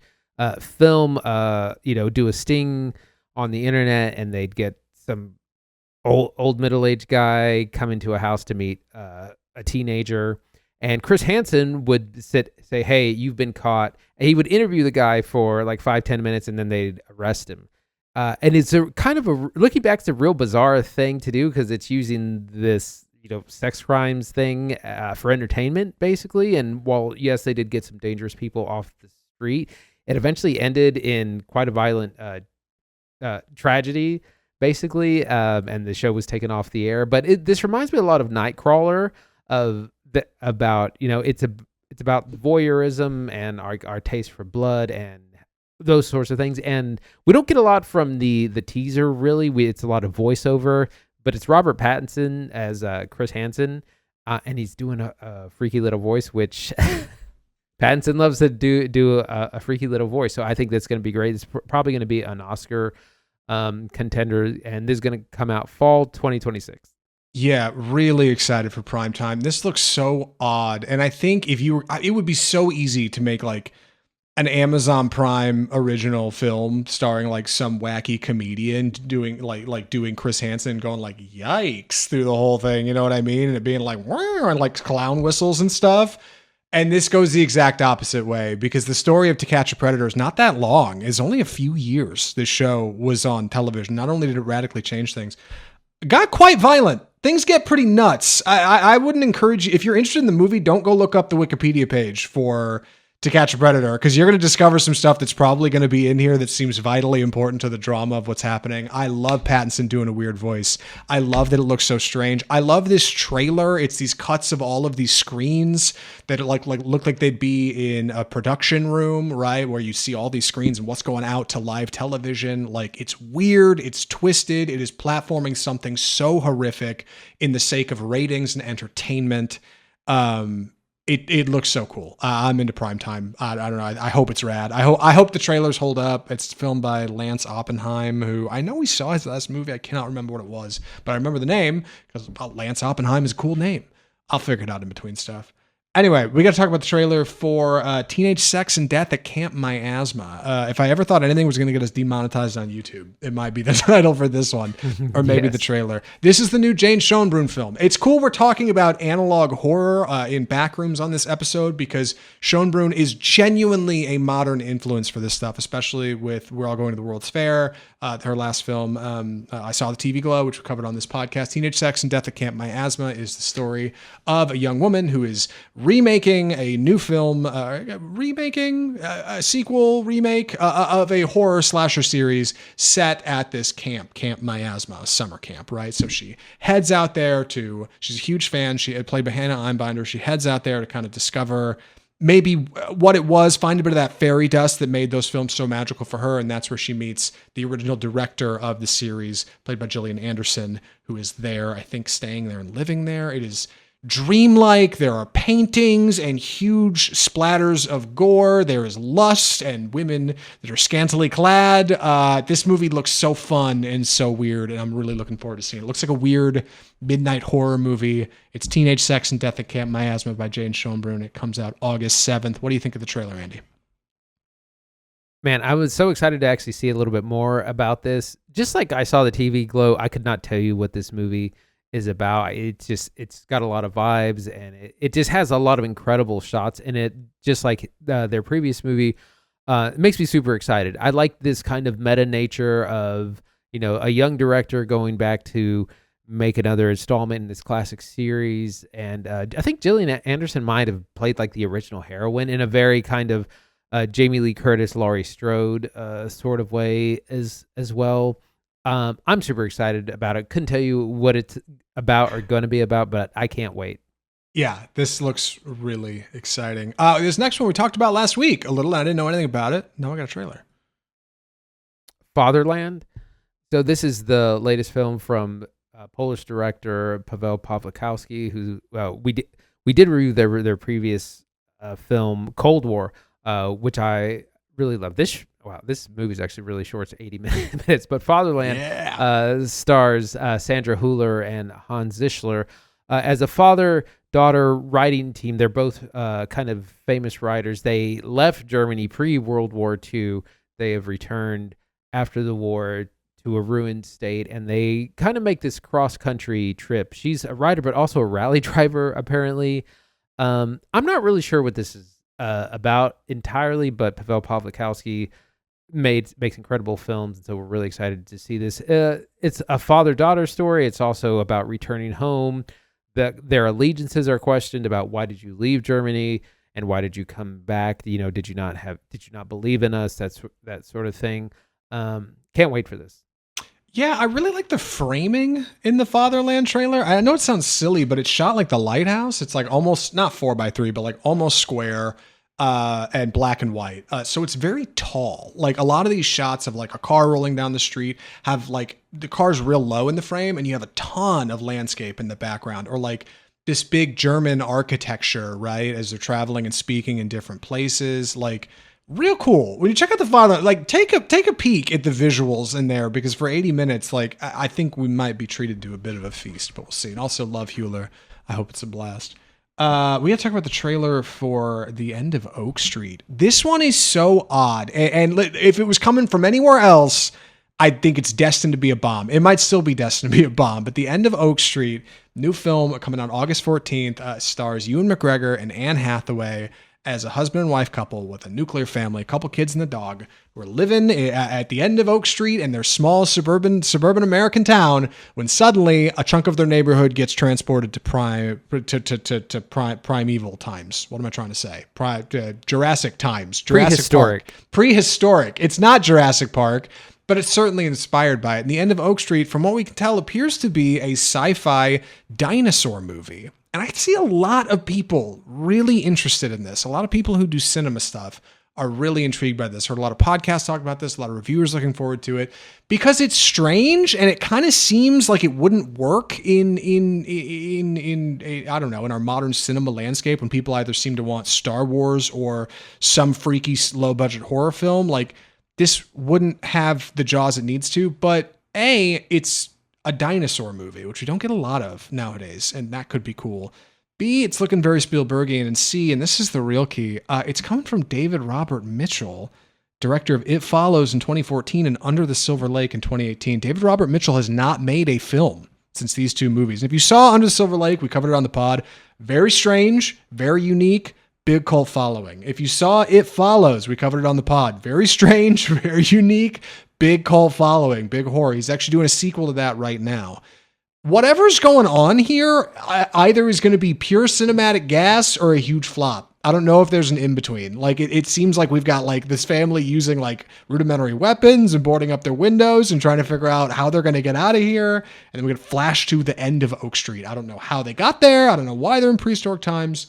film, do a sting on the internet, and they'd get some old middle-aged guy come into a house to meet a teenager. And Chris Hansen would say, hey, you've been caught. And he would interview the guy for like 5-10 minutes, and then they'd arrest him. And it's a kind of looking back, it's a real bizarre thing to do because it's using this, sex crimes thing for entertainment, basically. And while, yes, they did get some dangerous people off the street, it eventually ended in quite a violent tragedy, basically. And the show was taken off the air. But this reminds me a lot of Nightcrawler, about it's about voyeurism and our taste for blood and those sorts of things. And we don't get a lot from the teaser, really. It's a lot of voiceover, but it's Robert Pattinson as Chris Hansen, and he's doing a freaky little voice, which Pattinson loves to do a freaky little voice. So I think that's going to be great. It's probably going to be an Oscar contender, and this is going to come out fall 2026. Yeah, really excited for Primetime. This looks so odd. And I think it would be so easy to make like an Amazon Prime original film starring like some wacky comedian doing doing Chris Hansen going like, yikes through the whole thing. You know what I mean? And it being like, and like clown whistles and stuff. And this goes the exact opposite way because the story of To Catch a Predator is not that long. It's only a few years this show was on television. Not only did it radically change things, it got quite violent. Things get pretty nuts. I wouldn't encourage you, if you're interested in the movie, don't go look up the Wikipedia page for To Catch a Predator, because you're going to discover some stuff that's probably going to be in here that seems vitally important to the drama of what's happening. I love Pattinson doing a weird voice. I love that it looks so strange. I love this trailer. It's these cuts of all of these screens that look like they'd be in a production room, right? Where you see all these screens and what's going out to live television. Like, it's weird. It's twisted. It is platforming something so horrific in the sake of ratings and entertainment. It looks so cool. I'm into Primetime. I don't know. I hope it's rad. I hope the trailers hold up. It's filmed by Lance Oppenheim, who I know we saw his last movie. I cannot remember what it was, but I remember the name because Lance Oppenheim is a cool name. I'll figure it out in between stuff. Anyway, we got to talk about the trailer for Teenage Sex and Death at Camp Miasma. If I ever thought anything was going to get us demonetized on YouTube, it might be the title for this one, or maybe the trailer. This is the new Jane Schoenbrun film. It's cool we're talking about analog horror in Backrooms on this episode because Schoenbrun is genuinely a modern influence for this stuff, especially with We're All Going to the World's Fair, her last film. I Saw the TV Glow, which we covered on this podcast. Teenage Sex and Death at Camp Miasma is the story of a young woman who is remaking a new film, remaking a sequel remake of a horror slasher series set at this Camp Miasma, summer camp, right? So she heads out there she's a huge fan. She had played by Hannah Einbinder. She heads out there to kind of discover maybe what it was, find a bit of that fairy dust that made those films so magical for her. And that's where she meets the original director of the series, played by Gillian Anderson, who is there, I think, staying there and living there. It is dreamlike. There are paintings and huge splatters of gore. There is lust and women that are scantily clad. This movie looks so fun and so weird, and I'm really looking forward to seeing it. It looks like a weird midnight horror movie. It's Teenage Sex and Death at Camp Miasma by Jane Schoenbrun. It comes out August 7th. What do you think of the trailer, Andy? Man, I was so excited to actually see a little bit more about this. Just like I saw the TV glow, I could not tell you what this movie is about. It's got a lot of vibes, and it just has a lot of incredible shots in it, just like their previous movie. It makes me super excited. I like this kind of meta nature of, a young director going back to make another installment in this classic series. And I think Gillian Anderson might have played like the original heroine in a very kind of Jamie Lee Curtis, Laurie Strode sort of way as well. I'm super excited about it. Couldn't tell you what it's about or going to be about, but I can't wait. Yeah, this looks really exciting. This next one we talked about last week a little. I didn't know anything about it. Now I got a trailer. Fatherland. So this is the latest film from Polish director Paweł Pawlikowski, who we did review their previous film Cold War, which I really love. This movie is actually really short. It's 80 minutes. But Fatherland stars Sandra Hüller and Hans Zischler as a father-daughter writing team. They're both kind of famous writers. They left Germany pre-World War II. They have returned after the war to a ruined state, and they kind of make this cross-country trip. She's a writer, but also a rally driver, apparently. I'm not really sure what this is about entirely, but Paweł Pawlikowski makes incredible films, and so we're really excited to see this. It's a father-daughter story. It's also about returning home. Their allegiances are questioned about why did you leave Germany and why did you come back? Did you not believe in us? That sort of thing. Can't wait for this. Yeah, I really like the framing in the Fatherland trailer. I know it sounds silly, but it's shot like the Lighthouse. It's like almost not 4x3, but like almost square. And black and white. So it's very tall. Like a lot of these shots of like a car rolling down the street have like the car's real low in the frame and you have a ton of landscape in the background, or like this big German architecture, right? As they're traveling and speaking in different places, like real cool. When you check out the Fatherland, like take a peek at the visuals in there, because for 80 minutes, like I think we might be treated to a bit of a feast, but we'll see. And also love Hüller. I hope it's a blast. We got to talk about the trailer for The End of Oak Street. This one is so odd. And if it was coming from anywhere else, I think it's destined to be a bomb. It might still be destined to be a bomb, but The End of Oak Street, new film coming out August 14th, stars Ewan McGregor and Anne Hathaway as a husband and wife couple with a nuclear family, a couple kids and a dog, who are living at the end of Oak Street in their small suburban American town, when suddenly a chunk of their neighborhood gets transported to primeval times. What am I trying to say? Jurassic times. Prehistoric. It's not Jurassic Park, but it's certainly inspired by it. And The End of Oak Street, from what we can tell, appears to be a sci-fi dinosaur movie. And I see a lot of people really interested in this. A lot of people who do cinema stuff are really intrigued by this. Heard a lot of podcasts talk about this, a lot of reviewers looking forward to it, because it's strange and it kind of seems like it wouldn't work in I don't know, in our modern cinema landscape, when people either seem to want Star Wars or some freaky low budget horror film. Like, this wouldn't have the jaws it needs to, but it's a dinosaur movie, which we don't get a lot of nowadays, and that could be cool. B, it's looking very Spielbergian, and C, and this is the real key, it's coming from David Robert Mitchell, director of It Follows in 2014 and Under the Silver Lake in 2018. David Robert Mitchell has not made a film since these two movies. And if you saw Under the Silver Lake, we covered it on the pod. Very strange, very unique, big cult following. If you saw It Follows, we covered it on the pod. Very strange, very unique, big cult following, big horror. He's actually doing a sequel to that right now. whatever's going on here either is going to be pure cinematic gas or a huge flop. I don't know if there's an in-between. Like, it seems like we've got like this family using like rudimentary weapons and boarding up their windows and trying to figure out how they're going to get out of here. And then we're going to flash to the end of Oak Street. I don't know how they got there. I don't know why they're in prehistoric times,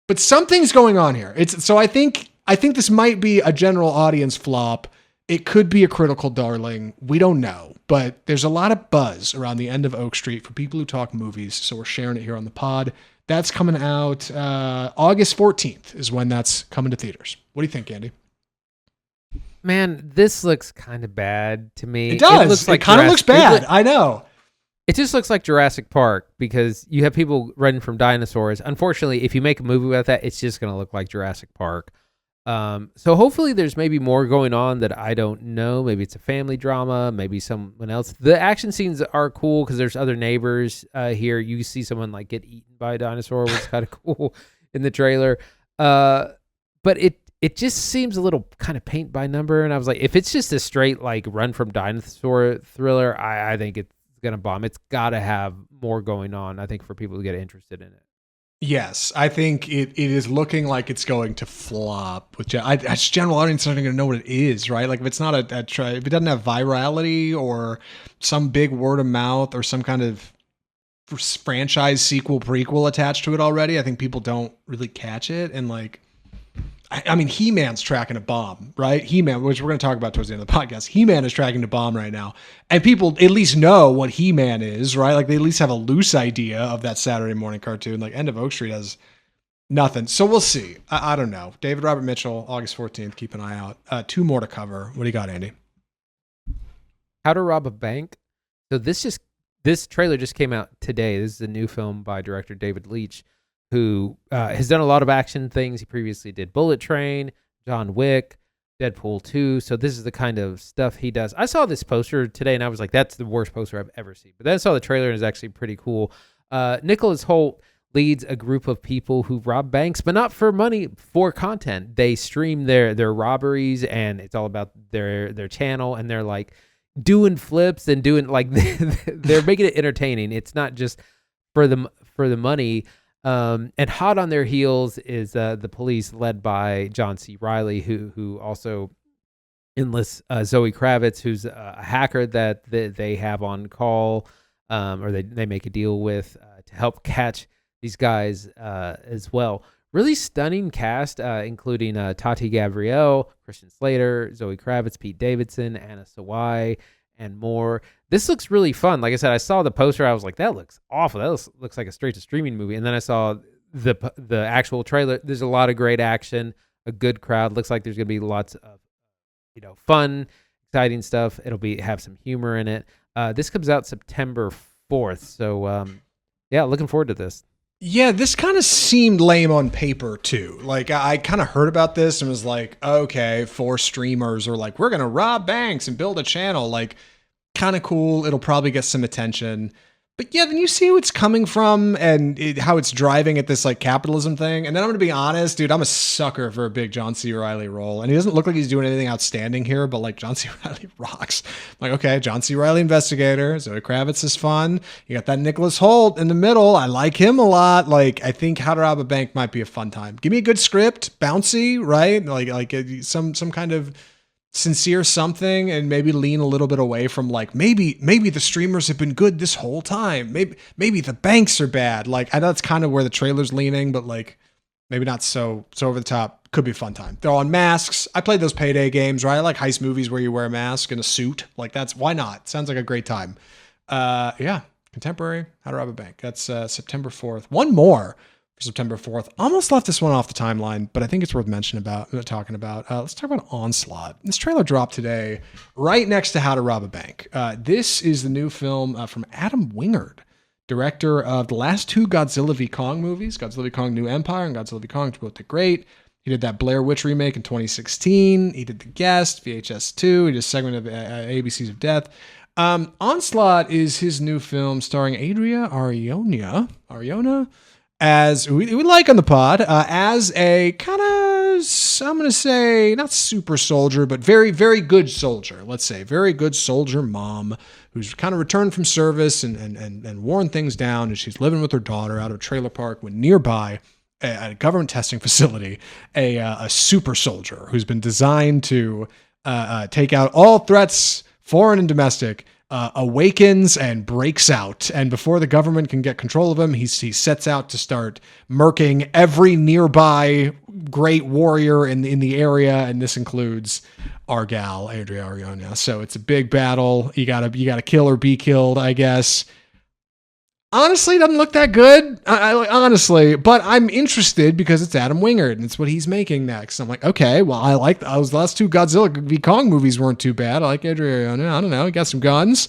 but something's going on here. So I think this might be a general audience flop. It could be a critical darling. We don't know, but there's a lot of buzz around the end of Oak Street for people who talk movies. So we're sharing it here on the pod. That's coming out August 14th is when that's coming to theaters. What do you think, Andy? Man, this looks kind of bad to me. It does. It kind of looks bad. I know. It just looks like Jurassic Park because you have people running from dinosaurs. Unfortunately, if you make a movie about that, it's just going to look like Jurassic Park. So hopefully there's maybe more going on that I don't know. Maybe it's a family drama, maybe someone else. The action scenes are cool because there's other neighbors here. You see someone like get eaten by a dinosaur, which is kind of cool in the trailer. But it just seems a little kind of paint by number. And I was like, if it's just a straight like run from dinosaur thriller, I think it's going to bomb. It's got to have more going on, I think, for people to get interested in it. Yes, I think it is looking like it's going to flop. Which as general audience aren't going to know what it is, right? Like if it's not if it doesn't have virality or some big word of mouth or some kind of franchise sequel prequel attached to it already, I think people don't really catch it. And like, I mean, He-Man's tracking a bomb, right? He-Man, which we're going to talk about towards the end of the podcast. He-Man is tracking a bomb right now. And people at least know what He-Man is, right? Like they at least have a loose idea of that Saturday morning cartoon. Like End of Oak Street has nothing. So we'll see. I don't know. David Robert Mitchell, August 14th. Keep an eye out. 2 more to cover. What do you got, Andy? How to Rob a Bank. So this trailer just came out today. This is a new film by director David Leitch, who has done a lot of action things. He previously did Bullet Train, John Wick, Deadpool 2. So this is the kind of stuff he does. I saw this poster today and I was like, that's the worst poster I've ever seen. But then I saw the trailer and it's actually pretty cool. Nicholas Hoult leads a group of people who rob banks, but not for money, for content. They stream their robberies and it's all about their channel, and they're like doing flips and doing like they're making it entertaining. It's not just for the money. And hot on their heels is the police led by John C. Reilly, who also enlists Zoe Kravitz, who's a hacker that they have on call, or they make a deal with to help catch these guys as well. Really stunning cast, including Tati Gabrielle, Christian Slater, Zoe Kravitz, Pete Davidson, Anna Sawai, and more. This looks really fun. Like I said, I saw the poster. I was like, that looks awful. That looks like a straight to streaming movie. And then I saw the actual trailer. There's a lot of great action, a good crowd. Looks like there's going to be lots of, fun, exciting stuff. It'll have some humor in it. This comes out September 4th. So, yeah, looking forward to this. Yeah, this kind of seemed lame on paper too. Like I kind of heard about this and was like, okay, 4 streamers are like, we're going to rob banks and build a channel. Like kind of cool. It'll probably get some attention. But yeah, then you see who it's coming from and how it's driving at this like capitalism thing. And then I'm going to be honest, dude, I'm a sucker for a big John C. Reilly role. And he doesn't look like he's doing anything outstanding here, but like John C. Reilly rocks. I'm like, okay, John C. Reilly investigator. Zoe Kravitz is fun. You got that Nicholas Hoult in the middle. I like him a lot. Like, I think How to Rob a Bank might be a fun time. Give me a good script, bouncy, right? Like some kind of sincere something, and maybe lean a little bit away from like maybe the streamers have been good this whole time. Maybe the banks are bad. Like I know that's kind of where the trailer's leaning, but like maybe not so over the top. Could be a fun time. They're on masks. I played those Payday games, right? I like heist movies where you wear a mask and a suit. Like that's why not? Sounds like a great time. Yeah, contemporary How to Rob a Bank. That's September 4th. One more for September 4th. Almost left this one off the timeline, but I think it's worth talking about. Let's talk about Onslaught. This trailer dropped today right next to How to Rob a Bank. This is the new film from Adam Wingard, director of the last 2 Godzilla v. Kong movies, Godzilla v. Kong New Empire and Godzilla v. Kong, which both did great. He did that Blair Witch remake in 2016. He did The Guest, VHS 2. He did a segment of ABCs of Death. Onslaught is his new film starring Adria Arjona, as we like on the pod, as a kind of, I'm going to say, not super soldier, but very, very good soldier. Let's say very good soldier mom who's kind of returned from service and worn things down, and she's living with her daughter out of a trailer park when nearby at a government testing facility, a super soldier who's been designed to take out all threats, foreign and domestic, awakens and breaks out. And before the government can get control of him, he sets out to start murking every nearby great warrior in the area. And this includes our gal, Adria Arjona. So it's a big battle. You gotta kill or be killed, I guess. Honestly, it doesn't look that good. Honestly, but I'm interested because it's Adam Wingard and it's what he's making next. I'm like, okay, well, I like those last two Godzilla v Kong movies weren't too bad. I like Adria Arjona. I don't know. He got some guns.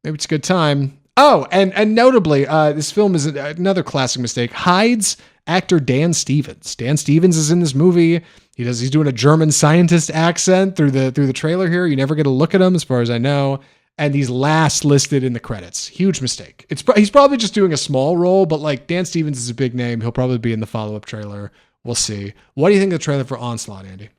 Maybe it's a good time. Oh, and notably, this film is another classic mistake. Hides actor Dan Stevens. Dan Stevens is in this movie. He's doing a German scientist accent through the trailer here. You never get a look at him, as far as I know. And he's last listed in the credits. Huge mistake. He's probably just doing a small role, but like Dan Stevens is a big name. He'll probably be in the follow-up trailer. We'll see. What do you think of the trailer for Onslaught, Andy?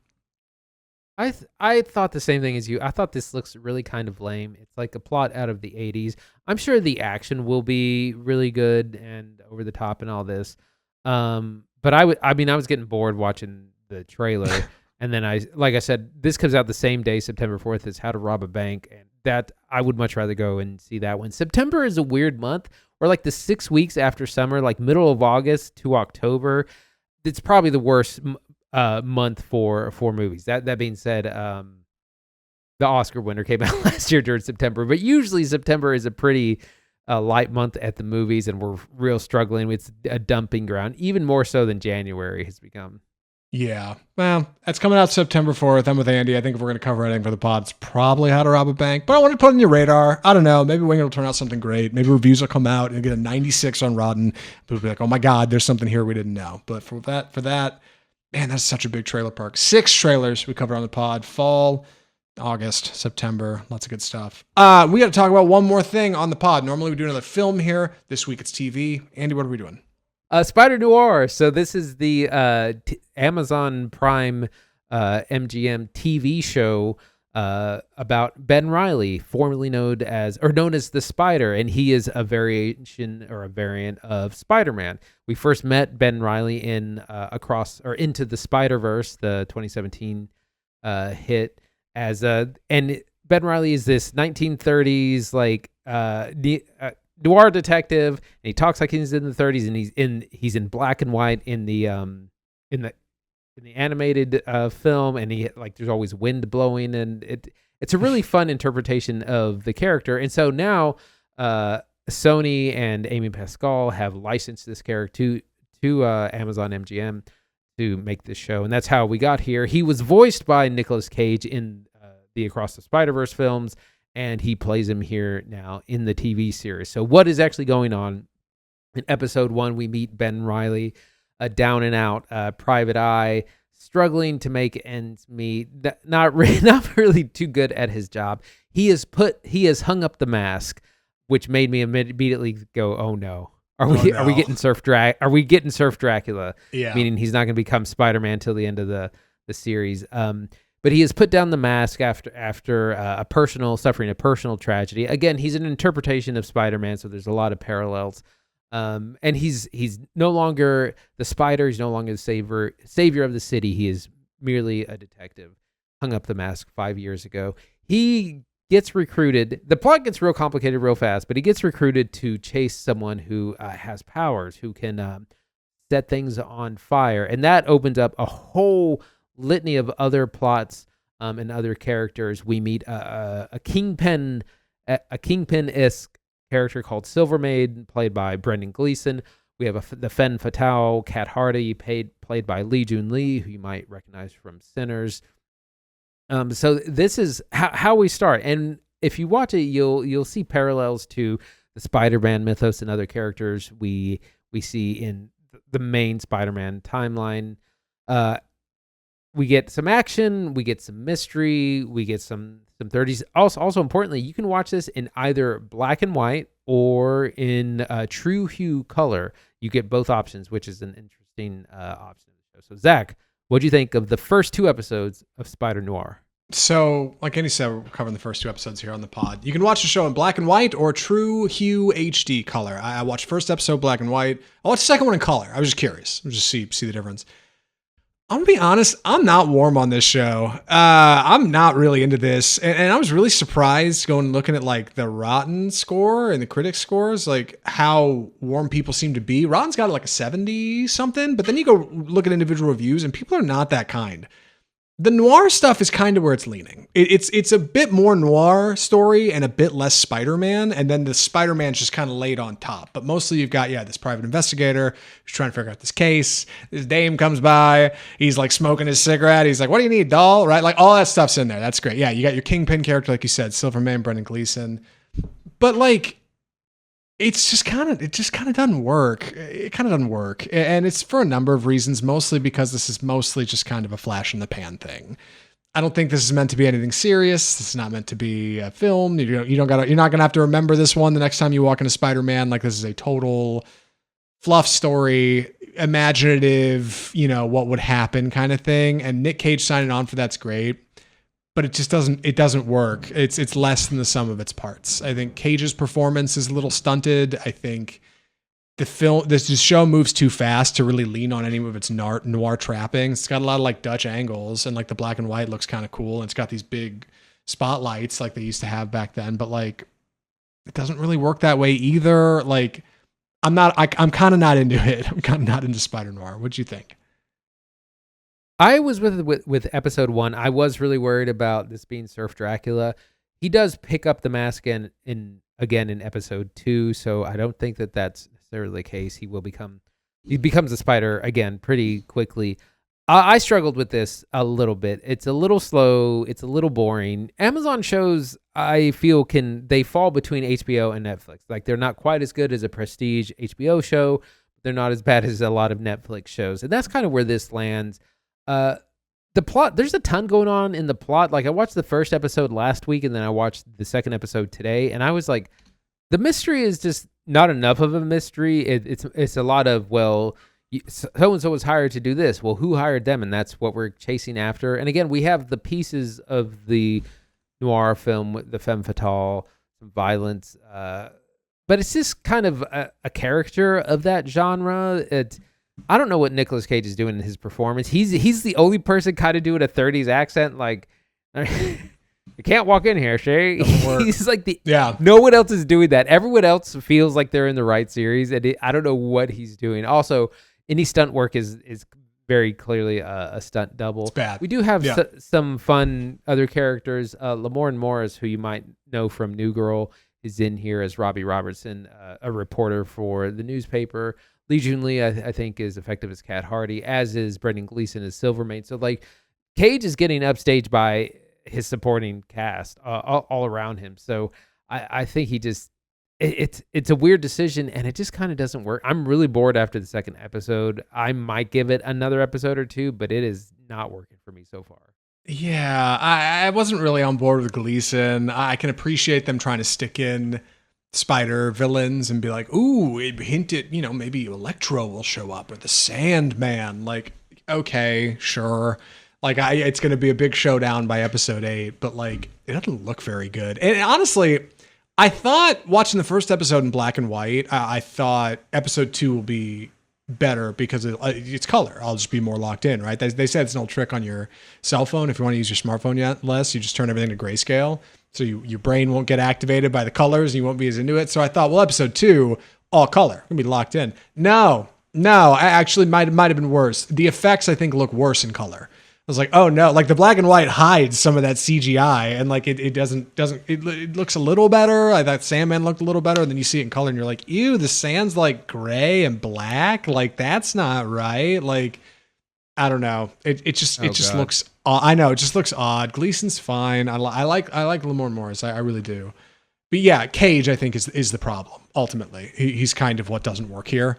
I thought the same thing as you. I thought this looks really kind of lame. It's like a plot out of the 80s. I'm sure the action will be really good and over the top and all this. But I was getting bored watching the trailer. And then like I said, this comes out the same day, September 4th, as How to Rob a Bank. And that I would much rather go and see that one. September is a weird month, or like the 6 weeks after summer, like middle of August to October. It's probably the worst month for movies. That being said, the Oscar winner came out last year during September, but usually September is a pretty light month at the movies, and we're real struggling. It's a dumping ground, even more so than January has become. Yeah, well, that's coming out September 4th. I'm with Andy. I think if we're going to cover anything for the pod, it's probably How to Rob a Bank. But I want to put it on your radar. I don't know. Maybe Wingard will turn out something great. Maybe reviews will come out and get a 96 on Rotten. People will be like, oh my God, there's something here we didn't know. But for that, man, that's such a big trailer park. 6 trailers we covered on the pod. Fall, August, September, lots of good stuff. We got to talk about one more thing on the pod. Normally we do another film here. This week it's TV. Andy, what are we doing? Spider-Noir. So this is the Amazon Prime MGM TV show about Ben Reilly, formerly known as the Spider, and he is a variation or a variant of Spider-Man. We first met Ben Reilly in Into the Spider-Verse, the 2017 hit, as and Ben Reilly is this 1930s like noir detective, and he talks like he's in the 30s, and he's in black and white in the animated film, and there's always wind blowing, and it's a really fun interpretation of the character. And so now Sony and Amy Pascal have licensed this character to Amazon MGM to make this show, and that's how we got here. He was voiced by Nicolas Cage in the Across the Spider-Verse films, and he plays him here now in the TV series. So what is actually going on? In episode 1, we meet Ben Reilly, a down and out private eye, struggling to make ends meet, not really too good at his job. He has hung up the mask, which made me immediately go, "Oh no. Are we getting Surf Dracula?" Yeah. Meaning he's not going to become Spider-Man till the end of the series. But he has put down the mask after suffering a personal tragedy. Again, he's an interpretation of Spider-Man, so there's a lot of parallels. And he's no longer the Spider. He's no longer the savior of the city. He is merely a detective. Hung up the mask 5 years ago. He gets recruited. The plot gets real complicated real fast, but he gets recruited to chase someone who has powers, who can set things on fire, and that opens up a whole litany of other plots and other characters. We meet a kingpin-esque character called Silvermaid, played by Brendan Gleeson. We have the femme fatale Kat Hardy, played by Lee Jun Lee, who you might recognize from Sinners. So this is how we start, and if you watch it, you'll see parallels to the Spider-Man mythos and other characters we see in the main Spider-Man timeline. We get some action, we get some mystery, we get some 30s. Also importantly, you can watch this in either black and white or in true hue color. You get both options, which is an interesting option. So Zach, what do you think of the first 2 episodes of Spider-Noir? So, like Andy said, we're covering the first 2 episodes here on the pod. You can watch the show in black and white or true hue HD color. I watched first episode black and white. I watched the second one in color. I was just curious. I was just see the difference. I'm gonna be honest, I'm not warm on this show. I'm not really into this. And I was really surprised going and looking at like the Rotten score and the critic scores, like how warm people seem to be. Rotten's got like a 70 something, but then you go look at individual reviews and people are not that kind. The noir stuff is kind of where it's leaning. It's a bit more noir story and a bit less Spider-Man, and then the Spider-Man's just kind of laid on top. But mostly you've got, this private investigator who's trying to figure out this case. This dame comes by. He's like smoking his cigarette. He's like, what do you need, doll? Right? Like all that stuff's in there. That's great. Yeah, you got your Kingpin character, like you said, Silverman, Brendan Gleeson. But like, it just kind of doesn't work. It kind of doesn't work. And it's for a number of reasons, mostly because this is mostly just kind of a flash in the pan thing. I don't think this is meant to be anything serious. This is not meant to be a film. You're not going to have to remember this one the next time you walk into Spider-Man. Like, this is a total fluff story, imaginative, what would happen kind of thing. And Nick Cage signing on for that's great. But it just doesn't work. It's less than the sum of its parts. I think Cage's performance is a little stunted. I think this show moves too fast to really lean on any of its noir trappings. It's got a lot of like Dutch angles, and like the black and white looks kind of cool. And it's got these big spotlights like they used to have back then, but like it doesn't really work that way either. Like I'm kind of not into it. I'm kind of not into Spider-Noir. What'd you think? I was with episode 1. I was really worried about this being Surf Dracula. He does pick up the mask again in episode 2, so I don't think that's necessarily the case. He becomes a spider again pretty quickly. I struggled with this a little bit. It's a little slow. It's a little boring. Amazon shows, I feel, they fall between HBO and Netflix. Like, they're not quite as good as a prestige HBO show. They're not as bad as a lot of Netflix shows, and that's kind of where this lands. The plot, there's a ton going on in the plot. Like, I watched the first episode last week and then I watched the second episode today, and I was like, the mystery is just not enough of a mystery. It's a lot of, well, so-and-so was hired to do this. Well, who hired them? And that's what we're chasing after. And again, we have the pieces of the noir film, the femme fatale, some violence, but it's just kind of a character of that genre. I don't know what Nicolas Cage is doing in his performance. He's the only person kind of doing a 30s accent. Like, you can't walk in here, Shay. He's like no one else is doing that. Everyone else feels like they're in the right series, and I don't know what he's doing. Also, any stunt work is very clearly a stunt double. It's bad. We do have some fun other characters. Lamorne Morris, who you might know from New Girl, is in here as Robbie Robertson, a reporter for the newspaper. Lee Jun-Lee, I think, is effective as Cat Hardy, as is Brendan Gleeson as Silvermane. So, like, Cage is getting upstaged by his supporting cast all around him. So I think he just it's a weird decision, and it just kind of doesn't work. I'm really bored after the second episode. I might give it another episode or two, but it is not working for me so far. Yeah, I wasn't really on board with Gleeson. I can appreciate them trying to stick in spider villains and be like, ooh, it hinted, maybe Electro will show up or the Sandman. Like, okay, sure. Like, it's going to be a big showdown by episode 8, but like, it doesn't look very good. And honestly, I thought watching the first episode in black and white, I thought episode 2 will be better because it's color. I'll just be more locked in, right? They said it's an old trick on your cell phone. If you want to use your smartphone less, you just turn everything to grayscale. So your brain won't get activated by the colors and you won't be as into it. So I thought, well, episode 2, all color, gonna be locked in. No, I actually might have been worse. The effects, I think, look worse in color. I was like, oh no, like the black and white hides some of that CGI, and like it looks a little better. I thought Sandman looked a little better, and then you see it in color and you're like, ew, the sand's like gray and black. Like, that's not right. Like, I don't know. It just looks. I know, it just looks odd. Gleason's fine. I like Lamorne Morris. I really do. But yeah, Cage, I think, is the problem. Ultimately, he's kind of what doesn't work here.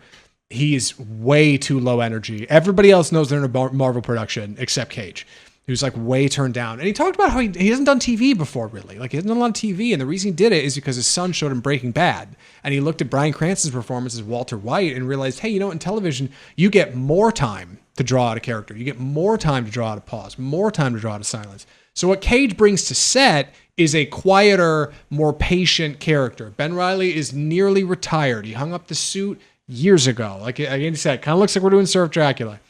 He's way too low energy. Everybody else knows they're in a Marvel production except Cage, who's like way turned down. And he talked about how he hasn't done TV before, really. Like, he hasn't done a lot of TV. And the reason he did it is because his son showed him Breaking Bad. And he looked at Bryan Cranston's performance as Walter White and realized, hey, in television, you get more time to draw out a character. You get more time to draw out a pause, more time to draw out a silence. So what Cage brings to set is a quieter, more patient character. Ben Reilly is nearly retired. He hung up the suit years ago. Like Andy said, kind of looks like we're doing Surf Dracula.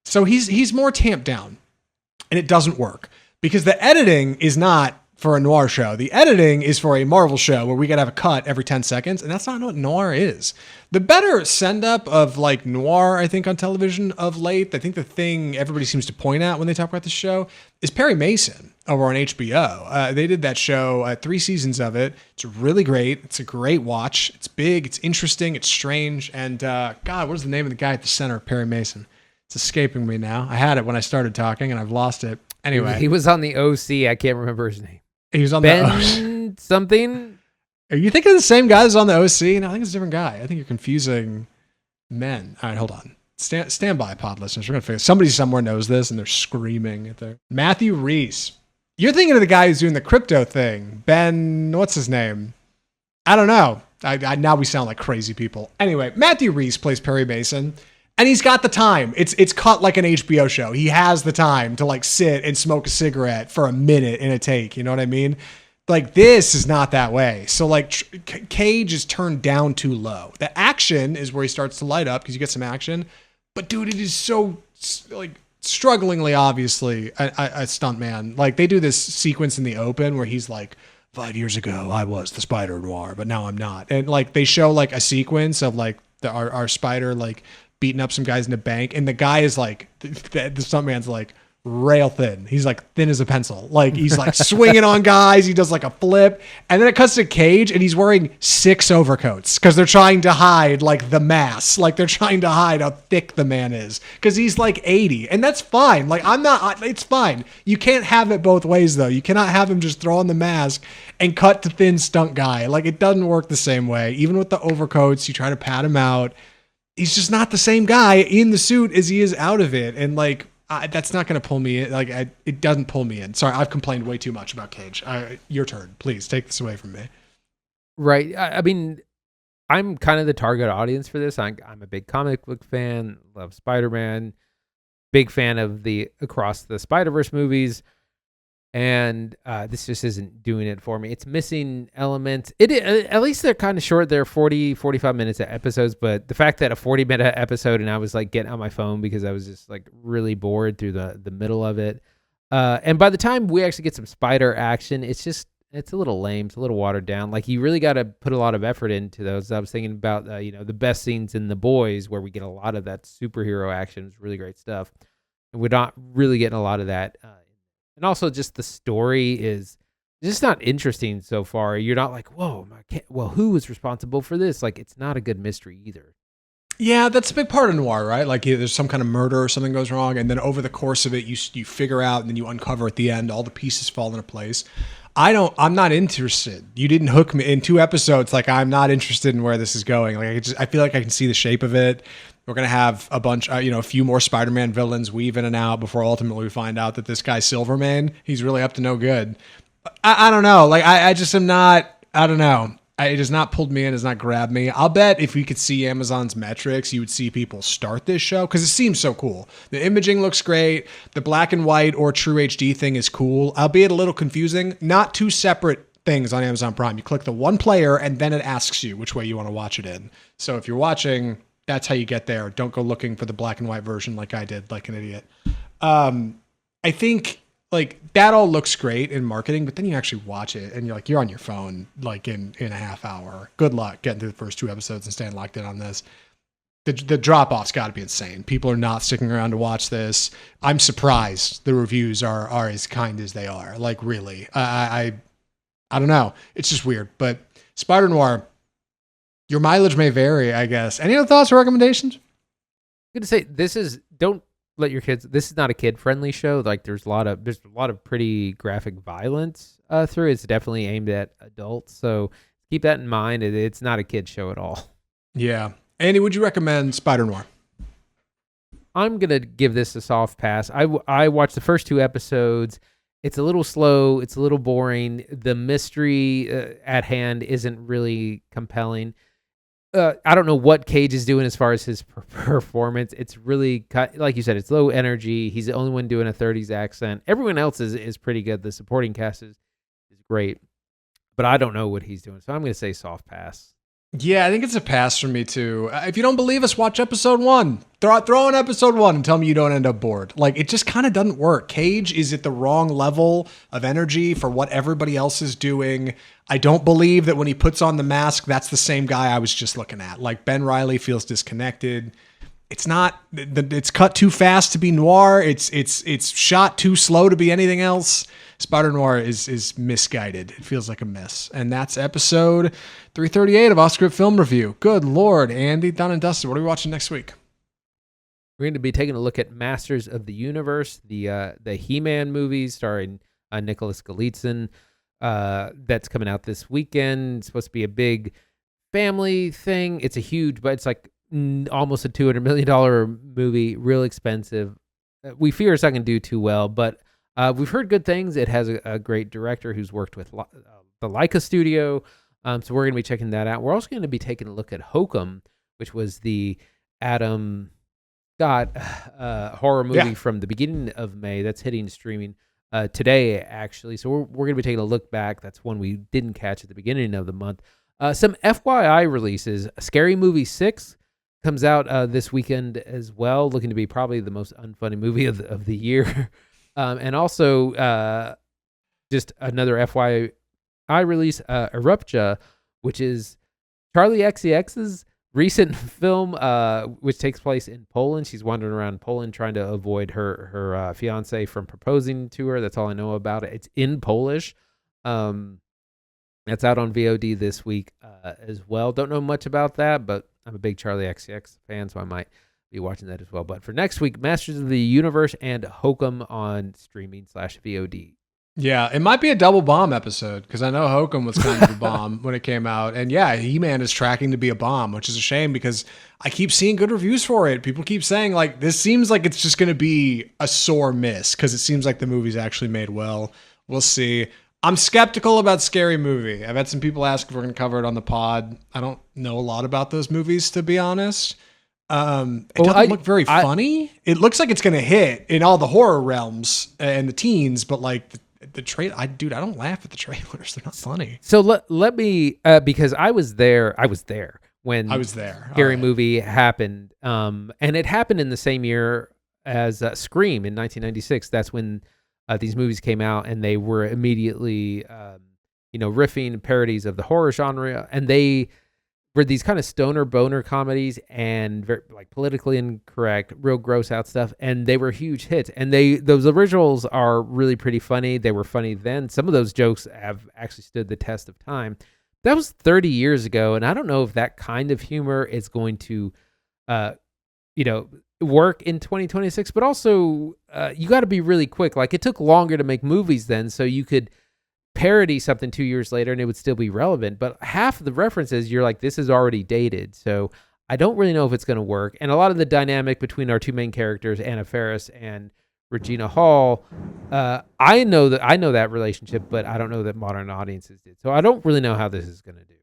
So he's more tamped down, and it doesn't work because the editing is not for a noir show. The editing is for a Marvel show where we got to have a cut every 10 seconds, and that's not what noir is. The better send-up of like noir, I think, on television of late, I think the thing everybody seems to point at when they talk about the show is Perry Mason over on HBO. They did that show, 3 seasons of it. It's really great. It's a great watch. It's big. It's interesting. It's strange. And God, what is the name of the guy at the center of Perry Mason? It's escaping me now. I had it when I started talking, and I've lost it. Anyway. He was on the OC. I can't remember his name. He was on Ben something. Are you thinking of the same guy as on the OC? No, I think it's a different guy. I think you're confusing men. All right, hold on. Stand by, pod listeners. We're gonna figure. Somebody somewhere knows this, and they're screaming at their Matthew Reese. You're thinking of the guy who's doing the crypto thing. Ben, what's his name? I don't know. I now we sound like crazy people. Anyway, Matthew Reese plays Perry Mason. And he's got the time. It's cut like an HBO show. He has the time to like sit and smoke a cigarette for a minute in a take. You know what I mean? Like this is not that way. So like Cage is turned down too low. The action is where he starts to light up because you get some action. But dude, it is so like strugglingly obviously a stunt man. Like they do this sequence in the open where he's like, 5 years ago I was the Spider-Noir, but now I'm not. And like they show like a sequence of like our Spider like beating up some guys in a bank, and the guy is like, the stuntman's like rail thin. He's like thin as a pencil. Like he's like swinging on guys. He does like a flip, and then it cuts to Cage, and he's wearing 6 overcoats because they're trying to hide like the mass. Like they're trying to hide how thick the man is because he's like 80, and that's fine. Like it's fine. You can't have it both ways though. You cannot have him just throw on the mask and cut to thin stunt guy. Like it doesn't work the same way. Even with the overcoats, you try to pat him out. He's just not the same guy in the suit as he is out of it. And like, that's not going to pull me in. Like it doesn't pull me in. Sorry. I've complained way too much about Cage. Your turn, please take this away from me. Right. I mean, I'm kind of the target audience for this. I'm a big comic book fan, love Spider-Man, big fan of the Across the Spider-Verse movies. And this just isn't doing it for me. It's missing elements. At least they're kind of short. They're 40, 45 minutes of episodes. But the fact that a 40-minute episode and I was like getting on my phone because I was just like really bored through the middle of it. And by the time we actually get some spider action, it's a little lame. It's a little watered down. Like you really got to put a lot of effort into those. I was thinking about, the best scenes in The Boys where we get a lot of that superhero action. It's really great stuff. And we're not really getting a lot of that. And also just the story is just not interesting so far. You're not like, whoa, who was responsible for this? Like, it's not a good mystery either. Yeah, that's a big part of noir, right? Like there's some kind of murder or something goes wrong. And then over the course of it, you figure out and then you uncover at the end, all the pieces fall into place. I'm not interested. You didn't hook me in 2 episodes. Like I'm not interested in where this is going. Like I feel like I can see the shape of it. We're going to have a bunch, a few more Spider-Man villains weave in and out before ultimately we find out that this guy Silverman, he's really up to no good. I don't know. Like I just am not, I don't know. It has not pulled me in. It has not grabbed me. I'll bet if we could see Amazon's metrics, you would see people start this show because it seems so cool. The imaging looks great. The black and white or true HD thing is cool, albeit a little confusing. Not 2 separate things on Amazon Prime. You click the one player and then it asks you which way you want to watch it in. So if you're watching, that's how you get there. Don't go looking for the black and white version like I did, like an idiot. I think like that all looks great in marketing, but then you actually watch it and you're on your phone like in a half hour. Good luck getting through the first 2 episodes and staying locked in on this. The drop off's got to be insane. People are not sticking around to watch this. I'm surprised the reviews are as kind as they are. Like really, I don't know. It's just weird. But Spider-Noir, your mileage may vary, I guess. Any other thoughts or recommendations? I'm gonna say don't let your kids. This is not a kid-friendly show. Like there's a lot of pretty graphic violence through. It's definitely aimed at adults, so keep that in mind. It's not a kid show at all. Yeah, Andy, would you recommend Spider-Noir? I'm gonna give this a soft pass. I watched the first 2 episodes. It's a little slow. It's a little boring. The mystery at hand isn't really compelling. I don't know what Cage is doing as far as his performance. It's really, like you said, it's low energy. He's the only one doing a 30s accent. Everyone else is pretty good. The supporting cast is great, but I don't know what he's doing. So I'm going to say soft pass. Yeah, I think it's a pass for me too. If you don't believe us, watch episode 1. Throw in episode 1 and tell me you don't end up bored. Like, it just kind of doesn't work. Cage is at the wrong level of energy for what everybody else is doing. I don't believe that when he puts on the mask, that's the same guy I was just looking at. Like, Ben Reilly feels disconnected. It's not. It's cut too fast to be noir. It's shot too slow to be anything else. Spider-Noir is misguided. It feels like a miss. And that's episode 338 of Off Script Film Review. Good Lord, Andy, done and dusted. What are we watching next week? We're going to be taking a look at Masters of the Universe, the He-Man movies starring Nicholas Galitzin. That's coming out this weekend. It's supposed to be a big family thing. It's it's like almost a $200 million movie, real expensive. We fear it's not going to do too well, but we've heard good things. It has a great director who's worked with the Leica studio, so we're going to be checking that out. We're also going to be taking a look at Hokum, which was the Adam Scott horror movie from the beginning of May that's hitting streaming today, actually. So we're going to be taking a look back. That's one we didn't catch at the beginning of the month. Some FYI releases. Scary Movie 6 comes out this weekend as well, looking to be probably the most unfunny movie of the year. And also just another FYI release, Eruptia, which is Charlie XCX's recent film, which takes place in Poland. She's wandering around Poland trying to avoid her fiance from proposing to her. That's all I know about it. It's in Polish. That's out on VOD this week as well. Don't know much about that, but I'm a big Charlie XCX fan, so I might be watching that as well. But for next week, Masters of the Universe and Hokum on streaming/VOD. Yeah, it might be a double bomb episode because I know Hokum was kind of a bomb when it came out. And yeah, He-Man is tracking to be a bomb, which is a shame because I keep seeing good reviews for it. People keep saying, like, this seems like it's just going to be a sore miss because it seems like the movie's actually made well. We'll see. I'm skeptical about Scary Movie. I've had some people ask if we're going to cover it on the pod. I don't know a lot about those movies, to be honest. It doesn't look very funny. It looks like it's going to hit in all the horror realms and the teens, but like the trailer, I don't laugh at the trailers. They're not funny. So let me, because I was there when Scary Movie happened. And it happened in the same year as Scream in 1996. That's when these movies came out, and they were immediately, riffing parodies of the horror genre, and they were these kind of stoner boner comedies and very, like, politically incorrect, real gross out stuff, and they were huge hits. And those originals are really pretty funny. They were funny then. Some of those jokes have actually stood the test of time. That was 30 years ago, and I don't know if that kind of humor is going to, work in 2026. But also, you got to be really quick. Like, it took longer to make movies then, so you could parody something 2 years later and it would still be relevant, but half of the references you're like, this is already dated. So I don't really know if it's going to work. And a lot of the dynamic between our two main characters, Anna Faris and Regina Hall, I know that relationship, but I don't know that modern audiences did. So I don't really know how this is going to do.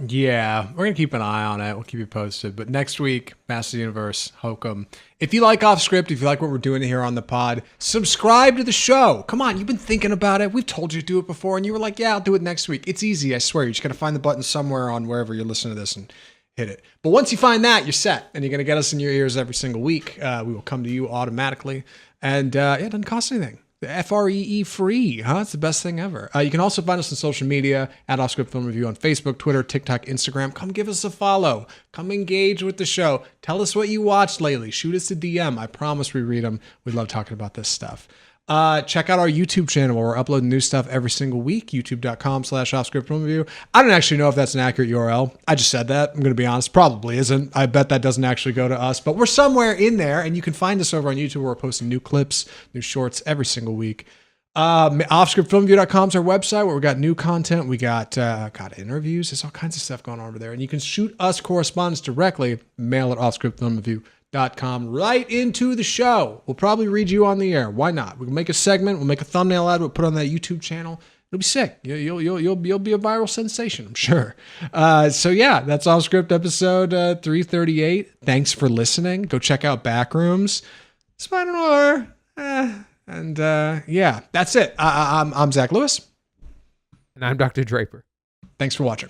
Yeah, we're going to keep an eye on it. We'll keep you posted. But next week, Masters of the Universe, Hokum. If you like Off Script, if you like what we're doing here on the pod, subscribe to the show. Come on, you've been thinking about it. We've told you to do it before, and you were like, yeah, I'll do it next week. It's easy, I swear. You just got to find the button somewhere on wherever you're listening to this and hit it. But once you find that, you're set, and you're going to get us in your ears every single week. We will come to you automatically. And it doesn't cost anything. The FREE free, huh? It's the best thing ever. You can also find us on social media at Off Script Film Review on Facebook, Twitter, TikTok, Instagram. Come give us a follow. Come engage with the show. Tell us what you watched lately. Shoot us a DM. I promise we read them. We love talking about this stuff. Check out our YouTube channel where we're uploading new stuff every single week. YouTube.com/offscriptfilmreview. I don't actually know if that's an accurate URL. I just said that. I'm going to be honest. Probably isn't. I bet that doesn't actually go to us, but we're somewhere in there, and you can find us over on YouTube where we're posting new clips, new shorts every single week. Offscriptfilmreview.com is our website where we got new content. We got interviews. There's all kinds of stuff going on over there, and you can shoot us correspondence directly. Mail at offscriptfilmreview.com right into the show. We'll probably read you on the air. Why not? We'll make a segment. We'll make a thumbnail ad. We'll put on that YouTube channel. It'll be sick. You'll be a viral sensation, I'm sure. So yeah, that's Off Script episode 338. Thanks for listening. Go check out Backrooms, Spider-Noir, and yeah, that's it. I'm Zach Lewis, And I'm Dr. Draper. Thanks for watching.